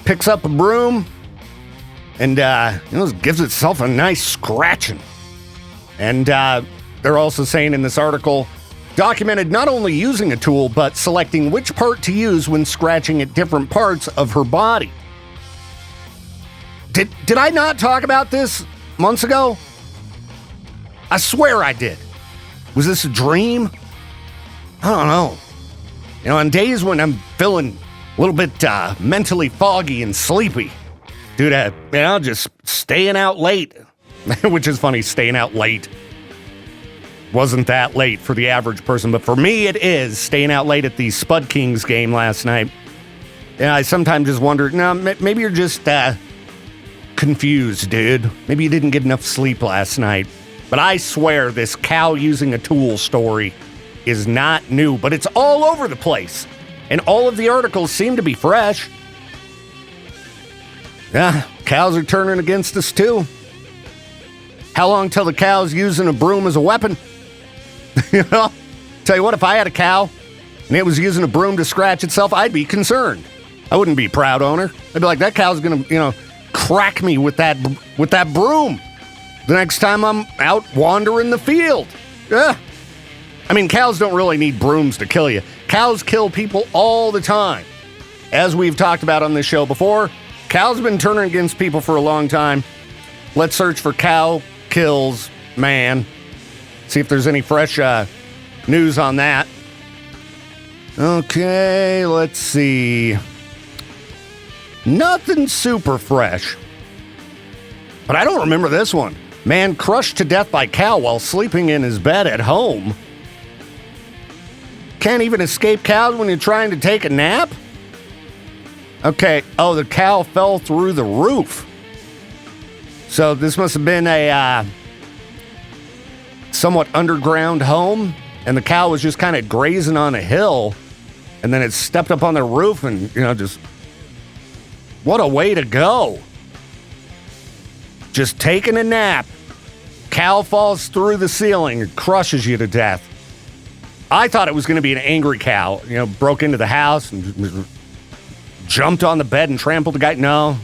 picks up a broom and gives itself a nice scratching. And they're also saying in this article, documented not only using a tool, but selecting which part to use when scratching at different parts of her body. Did I not talk about this months ago? I swear I did. Was this a dream? I don't know. On days when I'm feeling a little bit mentally foggy and sleepy, dude, just staying out late, which is funny, staying out late. Wasn't that late for the average person, but for me it is. Staying out late at the Spud Kings game last night. And I sometimes just wonder, maybe you're just confused, dude. Maybe you didn't get enough sleep last night. But I swear this cow using a tool story is not new, but it's all over the place. And all of the articles seem to be fresh. Yeah, cows are turning against us too. How long till the cow's using a broom as a weapon? Tell you what, if I had a cow and it was using a broom to scratch itself, I'd be concerned. I wouldn't be a proud owner. I'd be like, that cow's gonna, crack me with that broom the next time I'm out wandering the field. Yeah. I mean, cows don't really need brooms to kill you. Cows kill people all the time. As we've talked about on this show before, cows have been turning against people for a long time. Let's search for cow kills man. See if there's any fresh news on that. Okay, let's see. Nothing super fresh. But I don't remember this one. Man crushed to death by cow while sleeping in his bed at home. Can't even escape cows when you're trying to take a nap? Okay, the cow fell through the roof. So this must have been a somewhat underground home, and the cow was just kind of grazing on a hill, and then it stepped up on the roof and, just... What a way to go. Just taking a nap. Cow falls through the ceiling and crushes you to death. I thought it was going to be an angry cow, broke into the house and jumped on the bed and trampled the guy. No.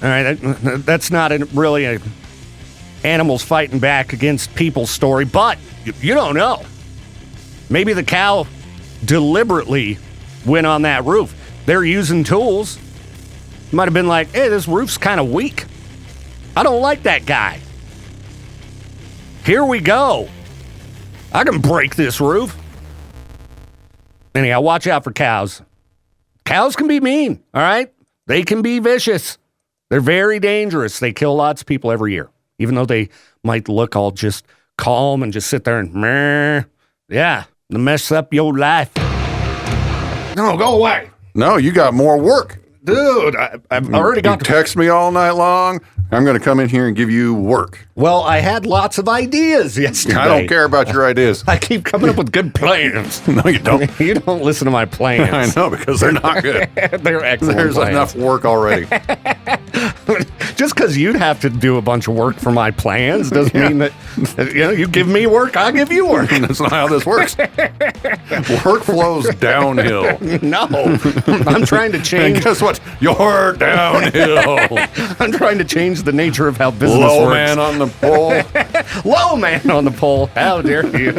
All right, that's not really a animals fighting back against people story, but you don't know. Maybe the cow deliberately went on that roof. They're using tools. Might have been like, hey, this roof's kind of weak. I don't like that guy. Here we go. I can break this roof. Anyhow, watch out for cows. Cows can be mean, all right? They can be vicious. They're very dangerous. They kill lots of people every year, even though they might look all just calm and just sit there and meh. Yeah, they mess up your life. No, go away. No, you got more work. Dude, I've already got to text me all night long. I'm going to come in here and give you work. Well, I had lots of ideas yesterday. I don't care about your ideas. I keep coming up with good plans. No, you don't. You don't listen to my plans. I know, because they're not good. They're excellent. There's plans. enough work already. Just because you'd have to do a bunch of work for my plans doesn't mean that, you give me work, I'll give you work. That's not how this works. Work flows downhill. No, I'm trying to change. And guess what? You're downhill. I'm trying to change the nature of how business Low works. man on the pole. Low man on the pole. How dare you?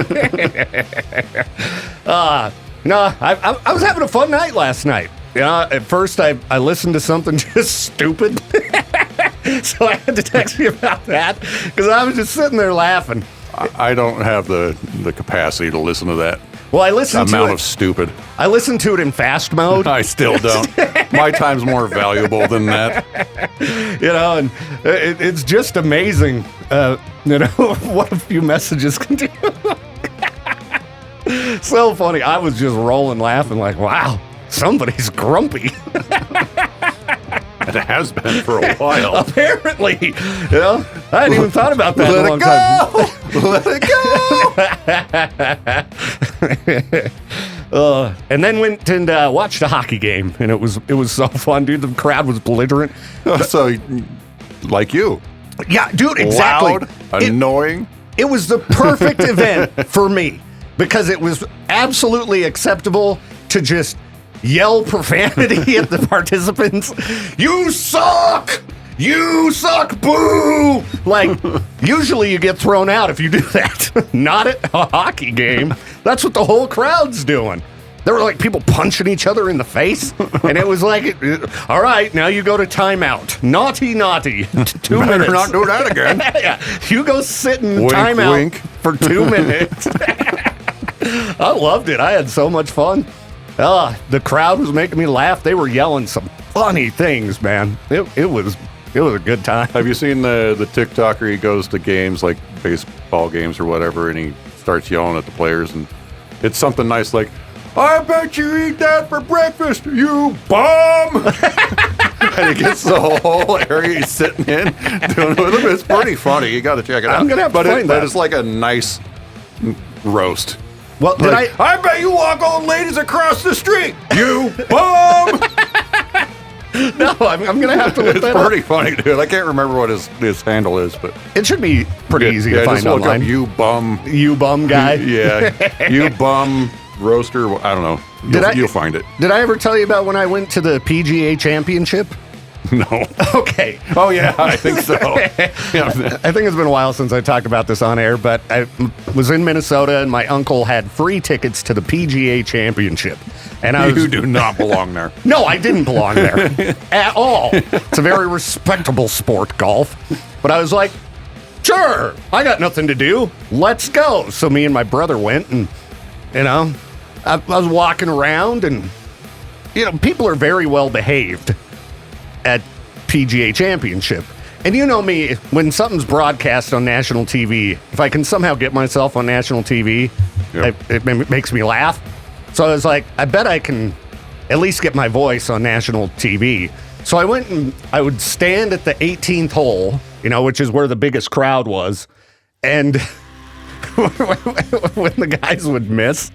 No, I was having a fun night last night. At first I listened to something just stupid. So I had to text you about that because I was just sitting there laughing. I don't have the capacity to listen to that. Well, I listened to amount it. Of stupid. I listened to it in fast mode. I still don't. My time's more valuable than that. And it's just amazing, what a few messages can do. So funny. I was just rolling laughing like, wow, somebody's grumpy. It has been for a while. Apparently. I hadn't even thought about that in a long time. Let it go. And then went and watched a hockey game, and it was so fun, dude. The crowd was belligerent. So, like you. Yeah, dude, exactly. Loud, annoying. It was the perfect event for me because it was absolutely acceptable to just yell profanity at the participants. You suck! You suck! Boo! Like, usually you get thrown out if you do that. Not at a hockey game. That's what the whole crowd's doing. There were like people punching each other in the face, and it was like, all right, now you go to timeout. Naughty. 2 Better minutes. not do that again. Yeah, you go sit in Wink, timeout wink. for 2 minutes. I loved it. I had so much fun. The crowd was making me laugh. They were yelling some funny things, man. It was a good time. Have you seen the TikToker? He goes to games like baseball games or whatever, and he starts yelling at the players, and it's something nice like, I bet you eat that for breakfast, you bum! And he gets the whole area he's sitting in doing it with him. It's pretty funny. You got to check it out. I'm gonna have to find that. But it's like a nice roast. Well, I bet you walk old ladies across the street, you bum! No, I'm going to have to look It's that up. pretty funny, dude. I can't remember what his handle is, but It should be pretty easy to find just look online. up you bum. You bum guy. Yeah, you bum roaster. I don't know. You'll find it. Did I ever tell you about when I went to the PGA Championship? No. Okay. Oh yeah, I think so. Yeah. I think it's been a while since I talked about this on air, but I was in Minnesota and my uncle had free tickets to the PGA Championship. And You do not belong there. No, I didn't belong there at all. It's a very respectable sport, golf. But I was like, sure, I got nothing to do. Let's go. So me and my brother went, and, I was walking around, and, people are very well behaved at PGA Championship. And you know me, when something's broadcast on national TV, if I can somehow get myself on national TV, Yep. it makes me laugh. So I was like, I bet I can at least get my voice on national TV. So I went and I would stand at the 18th hole, which is where the biggest crowd was. And when the guys would miss,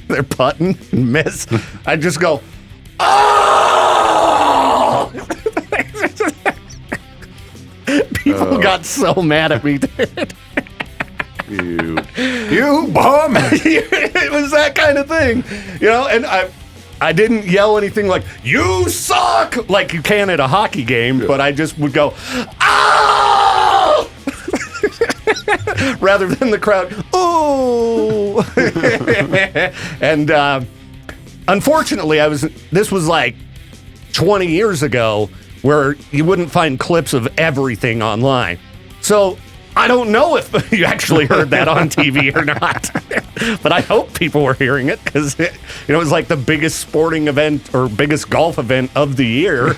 they're putting and miss, I'd just go, oh! People got so mad at me. You bum! It was that kind of thing, and I didn't yell anything like, you suck, like you can at a hockey game, but I just would go, oh! Rather than the crowd, oh! And unfortunately, this was like 20 years ago, where you wouldn't find clips of everything online. So I don't know if you actually heard that on TV or not, but I hope people were hearing it because it was like the biggest sporting event or biggest golf event of the year.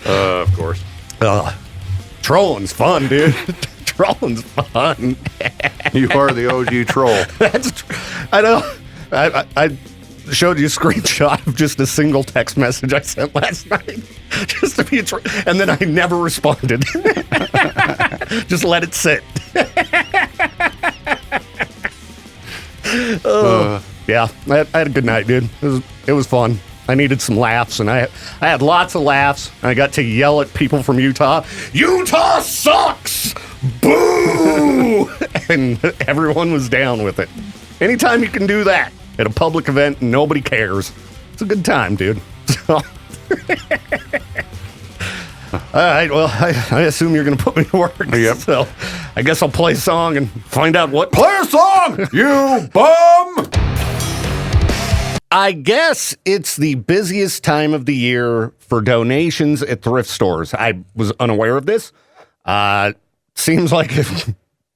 Of course. Trolling's fun, dude. Trolling's fun. You are the OG troll. I know. I showed you a screenshot of just a single text message I sent last night, just to be and then I never responded. Just let it sit. Yeah, I had a good night, dude. It was fun. I needed some laughs, and I had lots of laughs. I got to yell at people from Utah. Utah sucks! Boo! And everyone was down with it. Anytime you can do that at a public event, nobody cares. It's a good time, dude. So. All right, well, I assume you're going to put me to work. Yep. So I guess I'll play a song and find out what. Play a song, you bum! I guess it's the busiest time of the year for donations at thrift stores. I was unaware of this. Seems like a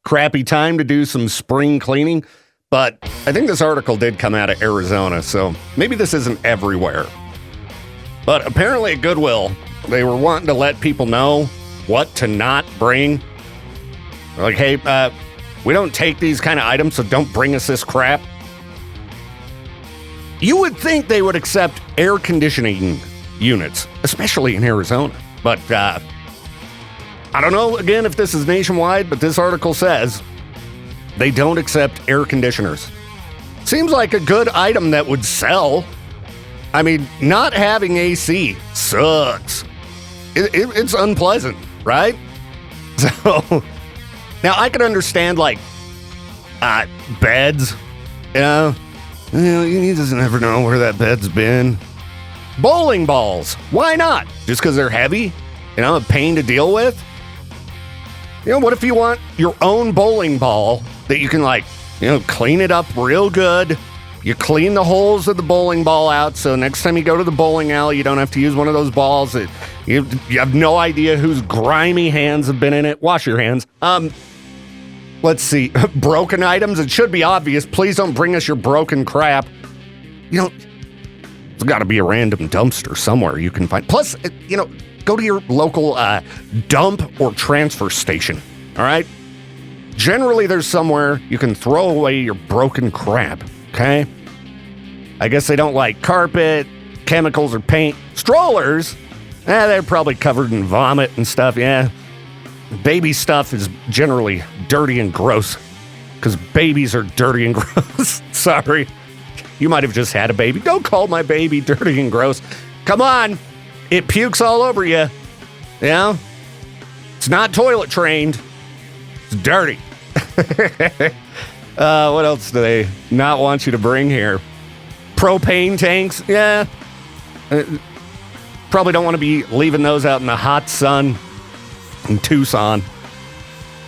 crappy time to do some spring cleaning, but I think this article did come out of Arizona, so maybe this isn't everywhere. But apparently at Goodwill, they were wanting to let people know what to not bring. They're like, hey, we don't take these kind of items, so don't bring us this crap. You would think they would accept air conditioning units, especially in Arizona. But I don't know, again, if this is nationwide, but this article says they don't accept air conditioners. Seems like a good item that would sell. I mean, not having AC sucks. It's unpleasant, right? So, now I can understand, like, beds, you just never know where that bed's been. Bowling balls, why not? Just because they're heavy, a pain to deal with? What if you want your own bowling ball that you can, clean it up real good? You clean the holes of the bowling ball out, so next time you go to the bowling alley, you don't have to use one of those balls that you have no idea whose grimy hands have been in it. Wash your hands. Let's see. Broken items, it should be obvious. Please don't bring us your broken crap. There's got to be a random dumpster somewhere you can find. Plus, go to your local dump or transfer station, all right? Generally, there's somewhere you can throw away your broken crap, okay? I guess they don't like carpet, chemicals, or paint. Strollers, they're probably covered in vomit and stuff, yeah. Baby stuff is generally dirty and gross, because babies are dirty and gross. Sorry. You might have just had a baby. Don't call my baby dirty and gross. Come on. It pukes all over you. It's not toilet trained. It's dirty. What else do they not want you to bring here? Propane tanks? Yeah. Probably don't want to be leaving those out in the hot sun in Tucson.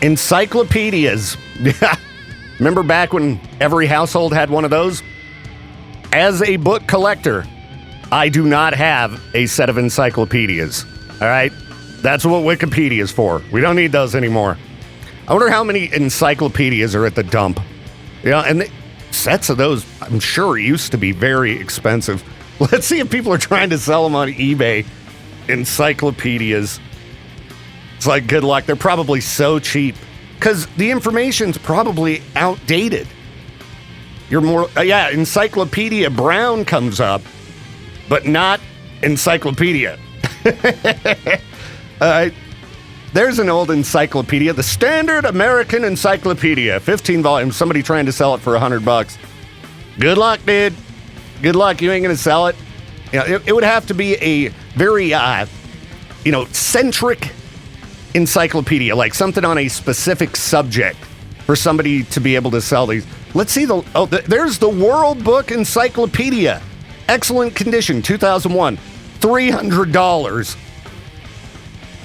Encyclopedias. Yeah. Remember back when every household had one of those? As a book collector, I do not have a set of encyclopedias. All right? That's what Wikipedia is for. We don't need those anymore. I wonder how many encyclopedias are at the dump. And sets of those, I'm sure, used to be very expensive. Let's see if people are trying to sell them on eBay. Encyclopedias. It's like, good luck. They're probably so cheap because the information's probably outdated. You're more, Encyclopedia Brown comes up, but not Encyclopedia. There's an old encyclopedia, the Standard American Encyclopedia, 15 volumes. Somebody trying to sell it for $100. Good luck, dude. Good luck. You ain't gonna sell it. It would have to be a very, centric encyclopedia, like something on a specific subject for somebody to be able to sell these. Let's see there's the World Book Encyclopedia. Excellent condition, 2001, $300.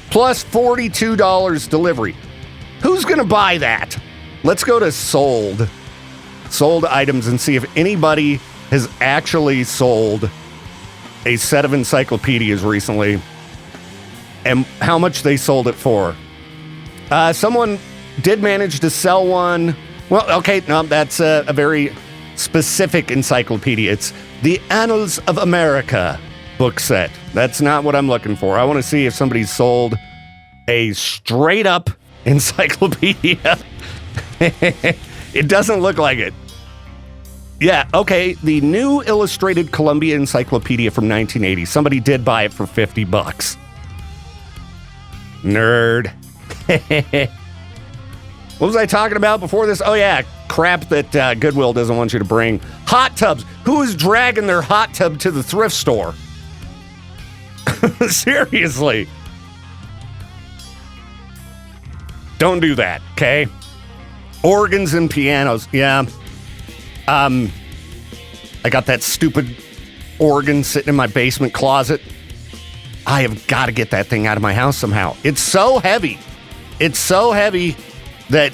Plus $42 delivery. Who's going to buy that? Let's go to sold items and see if anybody has actually sold a set of encyclopedias recently. and how much they sold it for. Someone did manage to sell one. Well, okay, no, that's a very specific encyclopedia. It's the Annals of America book set. That's not what I'm looking for. I want to see if somebody sold a straight up encyclopedia. It doesn't look like it. Yeah, okay, the New Illustrated Columbia Encyclopedia from 1980. Somebody did buy it for $50. Nerd. What was I talking about before this? Oh, yeah, crap that Goodwill doesn't want you to bring. Hot tubs. Who is dragging their hot tub to the thrift store? Seriously. Don't do that, okay? Organs and pianos. Yeah. I got that stupid organ sitting in my basement closet. I have got to get that thing out of my house somehow. It's so heavy. It's so heavy that,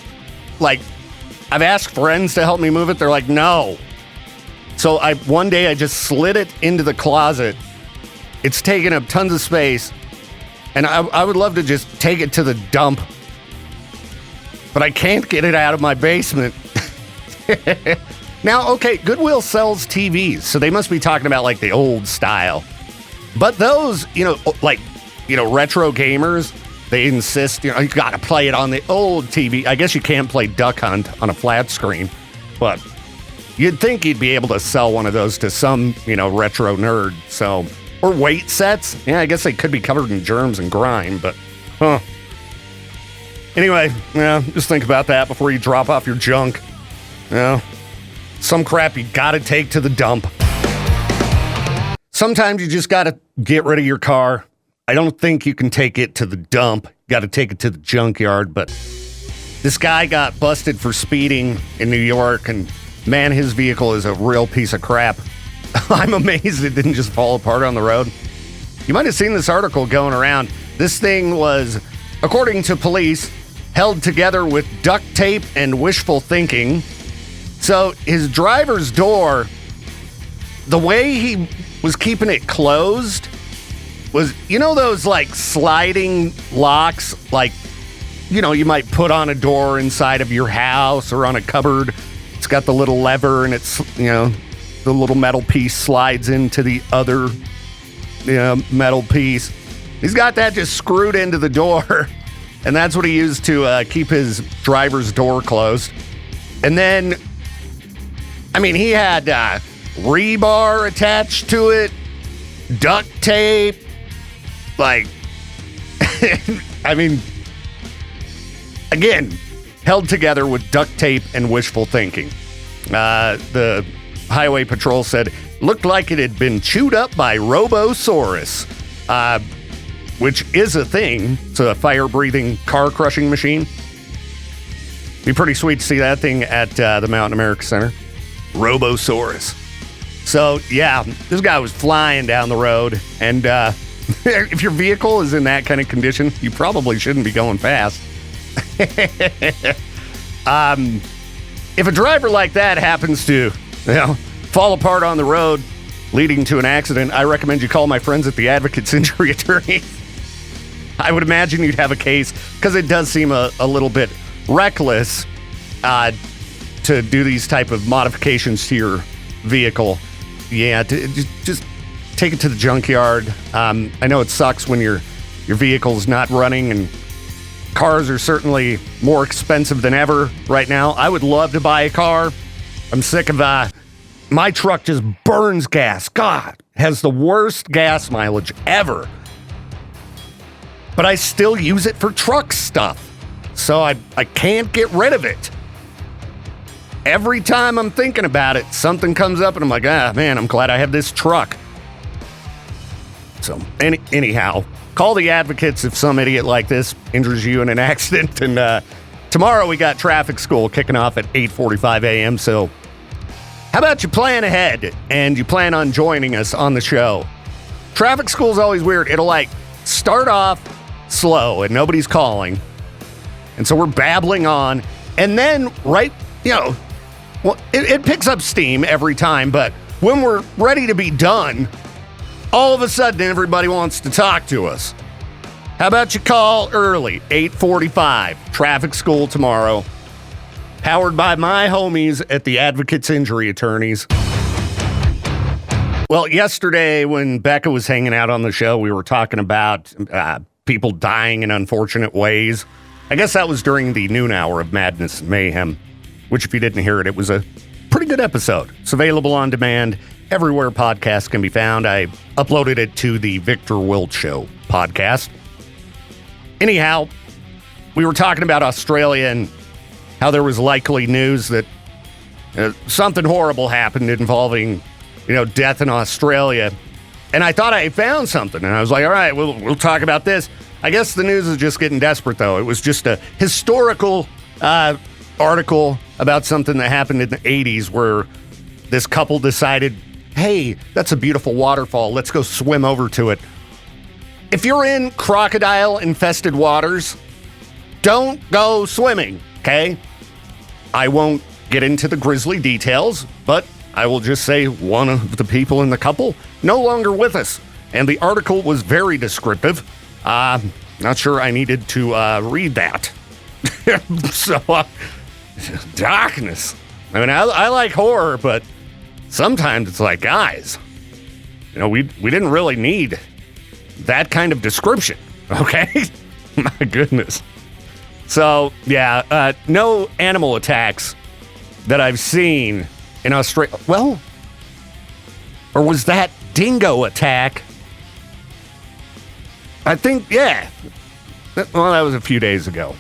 like, I've asked friends to help me move it. They're like, no. So one day I just slid it into the closet. It's taking up tons of space. And I would love to just take it to the dump. But I can't get it out of my basement. Now, okay, Goodwill sells TVs, so they must be talking about, like, the old style. But those, retro gamers, they insist, you got to play it on the old TV. I guess you can't play Duck Hunt on a flat screen, but you'd think you'd be able to sell one of those to some, retro nerd, so... Or weight sets. Yeah, I guess they could be covered in germs and grime, but, huh. Anyway, just think about that before you drop off your junk. Some crap you gotta take to the dump. Sometimes you just gotta get rid of your car. I don't think you can take it to the dump. You gotta take it to the junkyard, but this guy got busted for speeding in New York, and man, his vehicle is a real piece of crap. I'm amazed it didn't just fall apart on the road. You might have seen this article going around. This thing was, according to police, held together with duct tape and wishful thinking. So his driver's door, the way he was keeping it closed was, those like sliding locks, like, you might put on a door inside of your house or on a cupboard. It's got the little lever and it's, the little metal piece slides into the other, metal piece. He's got that just screwed into the door. And that's what he used to keep his driver's door closed. And then, he had rebar attached to it, duct tape, again, held together with duct tape and wishful thinking. The Highway Patrol said, looked like it had been chewed up by Robosaurus, which is a thing. It's a fire-breathing, car-crushing machine. Be pretty sweet to see that thing at the Mountain America Center. Robosaurus. So, yeah, this guy was flying down the road, and if your vehicle is in that kind of condition, you probably shouldn't be going fast. If a driver like that happens to, fall apart on the road, leading to an accident, I recommend you call my friends at the Advocates Injury Attorney. I would imagine you'd have a case, because it does seem a little bit reckless to do these type of modifications to your vehicle. Yeah, just take it to the junkyard. I know it sucks when your vehicle's not running, and cars are certainly more expensive than ever right now. I would love to buy a car. I'm sick of my truck just burns gas. God, has the worst gas mileage ever. But I still use it for truck stuff. So I can't get rid of it. Every time I'm thinking about it, something comes up and I'm like, man, I'm glad I have this truck. So anyhow, call the advocates if some idiot like this injures you in an accident. And tomorrow we got traffic school kicking off at 8:45 a.m. So how about you plan ahead and you plan on joining us on the show? Traffic school is always weird. It'll start off slow and nobody's calling. And so we're babbling on. And then it picks up steam every time. But when we're ready to be done, all of a sudden everybody wants to talk to us. How about you call early, 8:45, traffic school tomorrow, powered by my homies at the Advocates Injury Attorneys. Well, yesterday when Becca was hanging out on the show, we were talking about people dying in unfortunate ways. I guess that was during the noon hour of Madness and Mayhem, which if you didn't hear it, it was a pretty good episode. It's available on demand everywhere podcasts can be found. I uploaded it to the Viktor Wilt Show podcast. Anyhow, we were talking about Australia and how there was likely news that something horrible happened involving, death in Australia. And I thought I found something, and I was like, all right, we'll talk about this. I guess the news is just getting desperate, though. It was just a historical article about something that happened in the 80s where this couple decided, hey, that's a beautiful waterfall. Let's go swim over to it. If you're in crocodile-infested waters, don't go swimming, okay? I won't get into the grisly details, but I will just say one of the people in the couple no longer with us. And the article was very descriptive. Not sure I needed to read that. So, darkness. I mean, I like horror, but sometimes it's like, guys, we didn't really need that kind of description, okay? My goodness. So, yeah, no animal attacks that I've seen in Australia. Well, or was that dingo attack? I think, yeah. Well, that was a few days ago.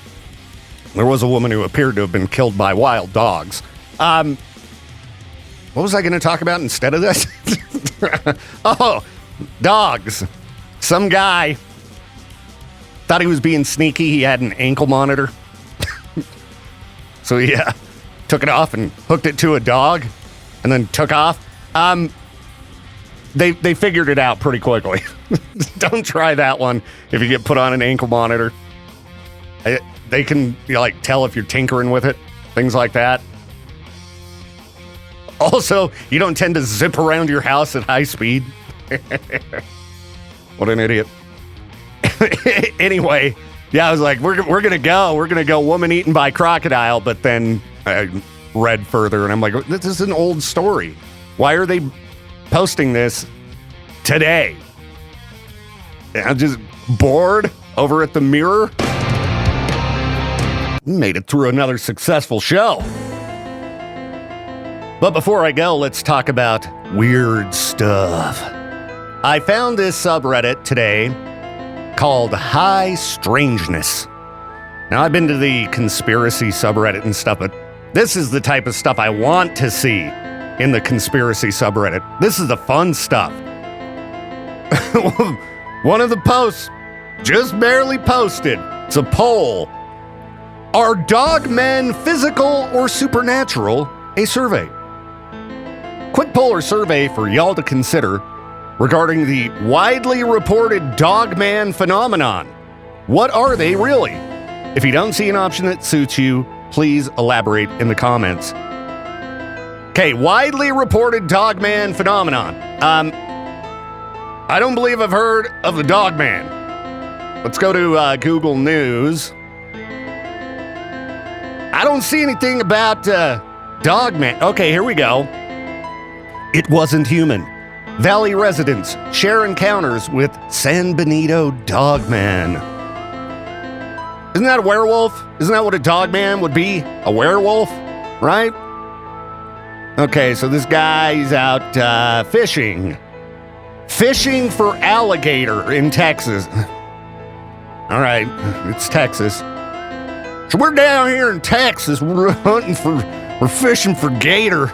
There was a woman who appeared to have been killed by wild dogs. What was I going to talk about instead of this? Oh, dogs. Some guy thought he was being sneaky. He had an ankle monitor. So he took it off and hooked it to a dog and then took off. They figured it out pretty quickly. Don't try that one if you get put on an ankle monitor. They can tell if you're tinkering with it, things like that. Also, you don't tend to zip around your house at high speed. What an idiot. Anyway, yeah, I was like, we're gonna go woman eaten by crocodile, but then I read further and I'm like, this is an old story. Why are they posting this today? I'm just bored over at the Mirror. Made it through another successful show. But before I go, let's talk about weird stuff. I found this subreddit today called High Strangeness. Now, I've been to the conspiracy subreddit and stuff, but this is the type of stuff I want to see in the conspiracy subreddit. This is the fun stuff. One of the posts just barely posted. It's a poll. Are dog men physical or supernatural? A survey. Quick poll or survey for y'all to consider regarding the widely reported dog man phenomenon. What are they really? If you don't see an option that suits you, please elaborate in the comments. Okay, widely reported dog man phenomenon. I don't believe I've heard of the dog man. Let's go to Google News. I don't see anything about dog man. Okay, here we go. It wasn't human. Valley residents share encounters with San Benito dog man. Isn't that a werewolf? Isn't that what a dog man would be? A werewolf, right? Okay, so this guy's out fishing. Fishing for alligator in Texas. All right, it's Texas. So we're down here in Texas. We're we're fishing for gator.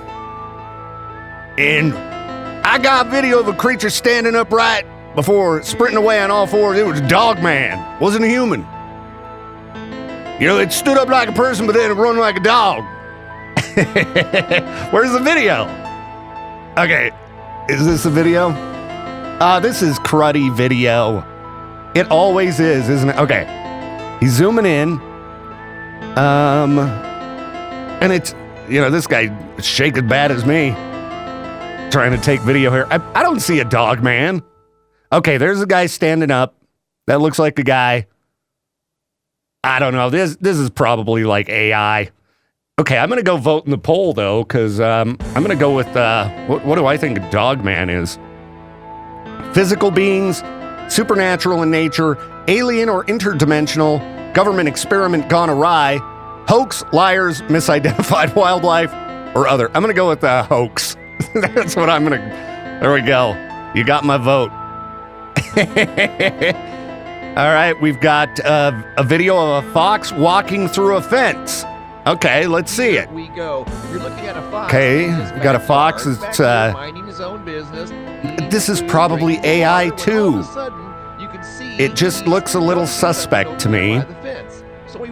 And I got video of a creature standing upright before sprinting away on all fours. It was a dog man. Wasn't a human. It stood up like a person, but then it run like a dog. Where's the video? Okay, is this a video? This is cruddy video. It always is, isn't it? Okay, he's zooming in. And it's, this guy is shaking bad as me. Trying to take video here. I don't see a dog man. Okay, there's a guy standing up. That looks like the guy. I don't know. This is probably like AI. Okay, I'm going to go vote in the poll, though, because I'm going to go with, what do I think a dog man is? Physical beings, supernatural in nature, alien or interdimensional, government experiment gone awry, hoax, liars, misidentified wildlife, or other. I'm going to go with hoax. That's what I'm going to... There we go. You got my vote. All right, we've got a video of a fox walking through a fence. Okay, let's see it. We go. You're looking at a fox. Okay, we got a fox. It's minding his own business. This is probably AI too. It just looks a little suspect to me.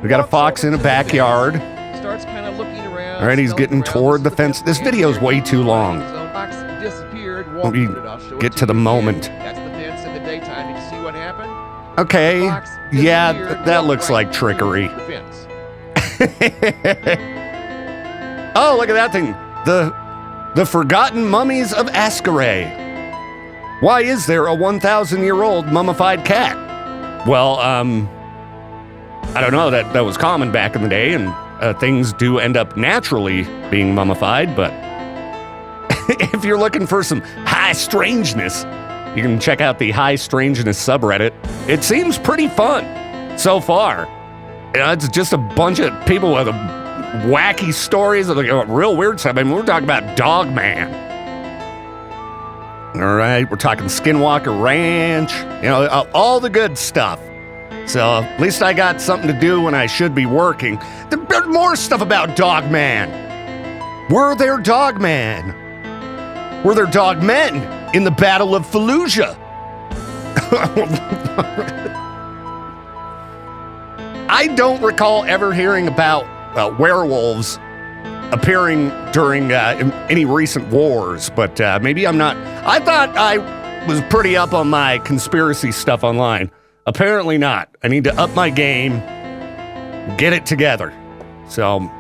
We got a fox in a backyard. Starts kind of looking around. All right, he's getting toward the fence. This video's way too long. Let me get to the moment. That's the fence in the daytime. Did you see what happened? Okay, yeah, that looks like trickery. Oh, look at that thing. The Forgotten Mummies of Ascaray. Why is there a 1,000-year-old mummified cat? Well, I don't know. That was common back in the day, and things do end up naturally being mummified, but if you're looking for some high strangeness, you can check out the High Strangeness subreddit. It seems pretty fun so far. It's just a bunch of people with wacky stories of real weird stuff. I mean, we're talking about Dog Man. All right, we're talking Skinwalker Ranch, all the good stuff. So at least I got something to do when I should be working. There's more stuff about Dog Man. Were there Dog Man? Were there dog men in the Battle of Fallujah? I don't recall ever hearing about werewolves appearing during any recent wars, but maybe I'm not. I thought I was pretty up on my conspiracy stuff online. Apparently not. I need to up my game, get it together. So,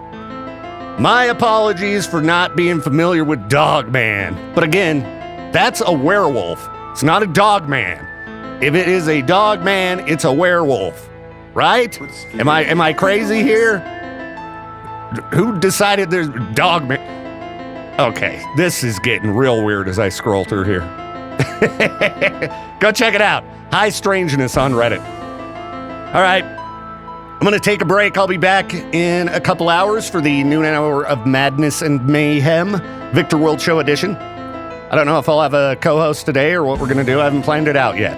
my apologies for not being familiar with Dog Man. But again, that's a werewolf. It's not a dog man. If it is a dog man, it's a werewolf. Right? Am I crazy here? Who decided there's Dog Man? Okay, this is getting real weird as I scroll through here. Go check it out. High Strangeness on Reddit. All right. I'm going to take a break. I'll be back in a couple hours for the noon hour of madness and mayhem, Viktor Wilt Show edition. I don't know if I'll have a co-host today or what we're going to do. I haven't planned it out yet.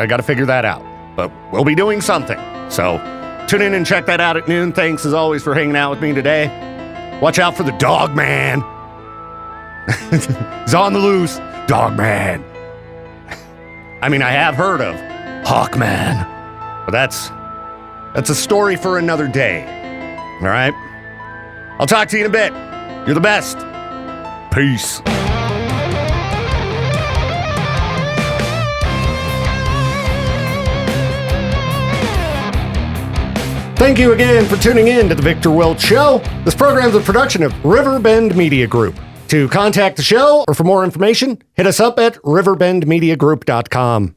I got to figure that out. But we'll be doing something. So tune in and check that out at noon. Thanks, as always, for hanging out with me today. Watch out for the Dog Man. He's on the loose. Dog Man. I mean, I have heard of Hawkman. But that's a story for another day. All right? I'll talk to you in a bit. You're the best. Peace. Thank you again for tuning in to the Viktor Wilt Show. This program is a production of Riverbend Media Group. To contact the show or for more information, hit us up at riverbendmediagroup.com.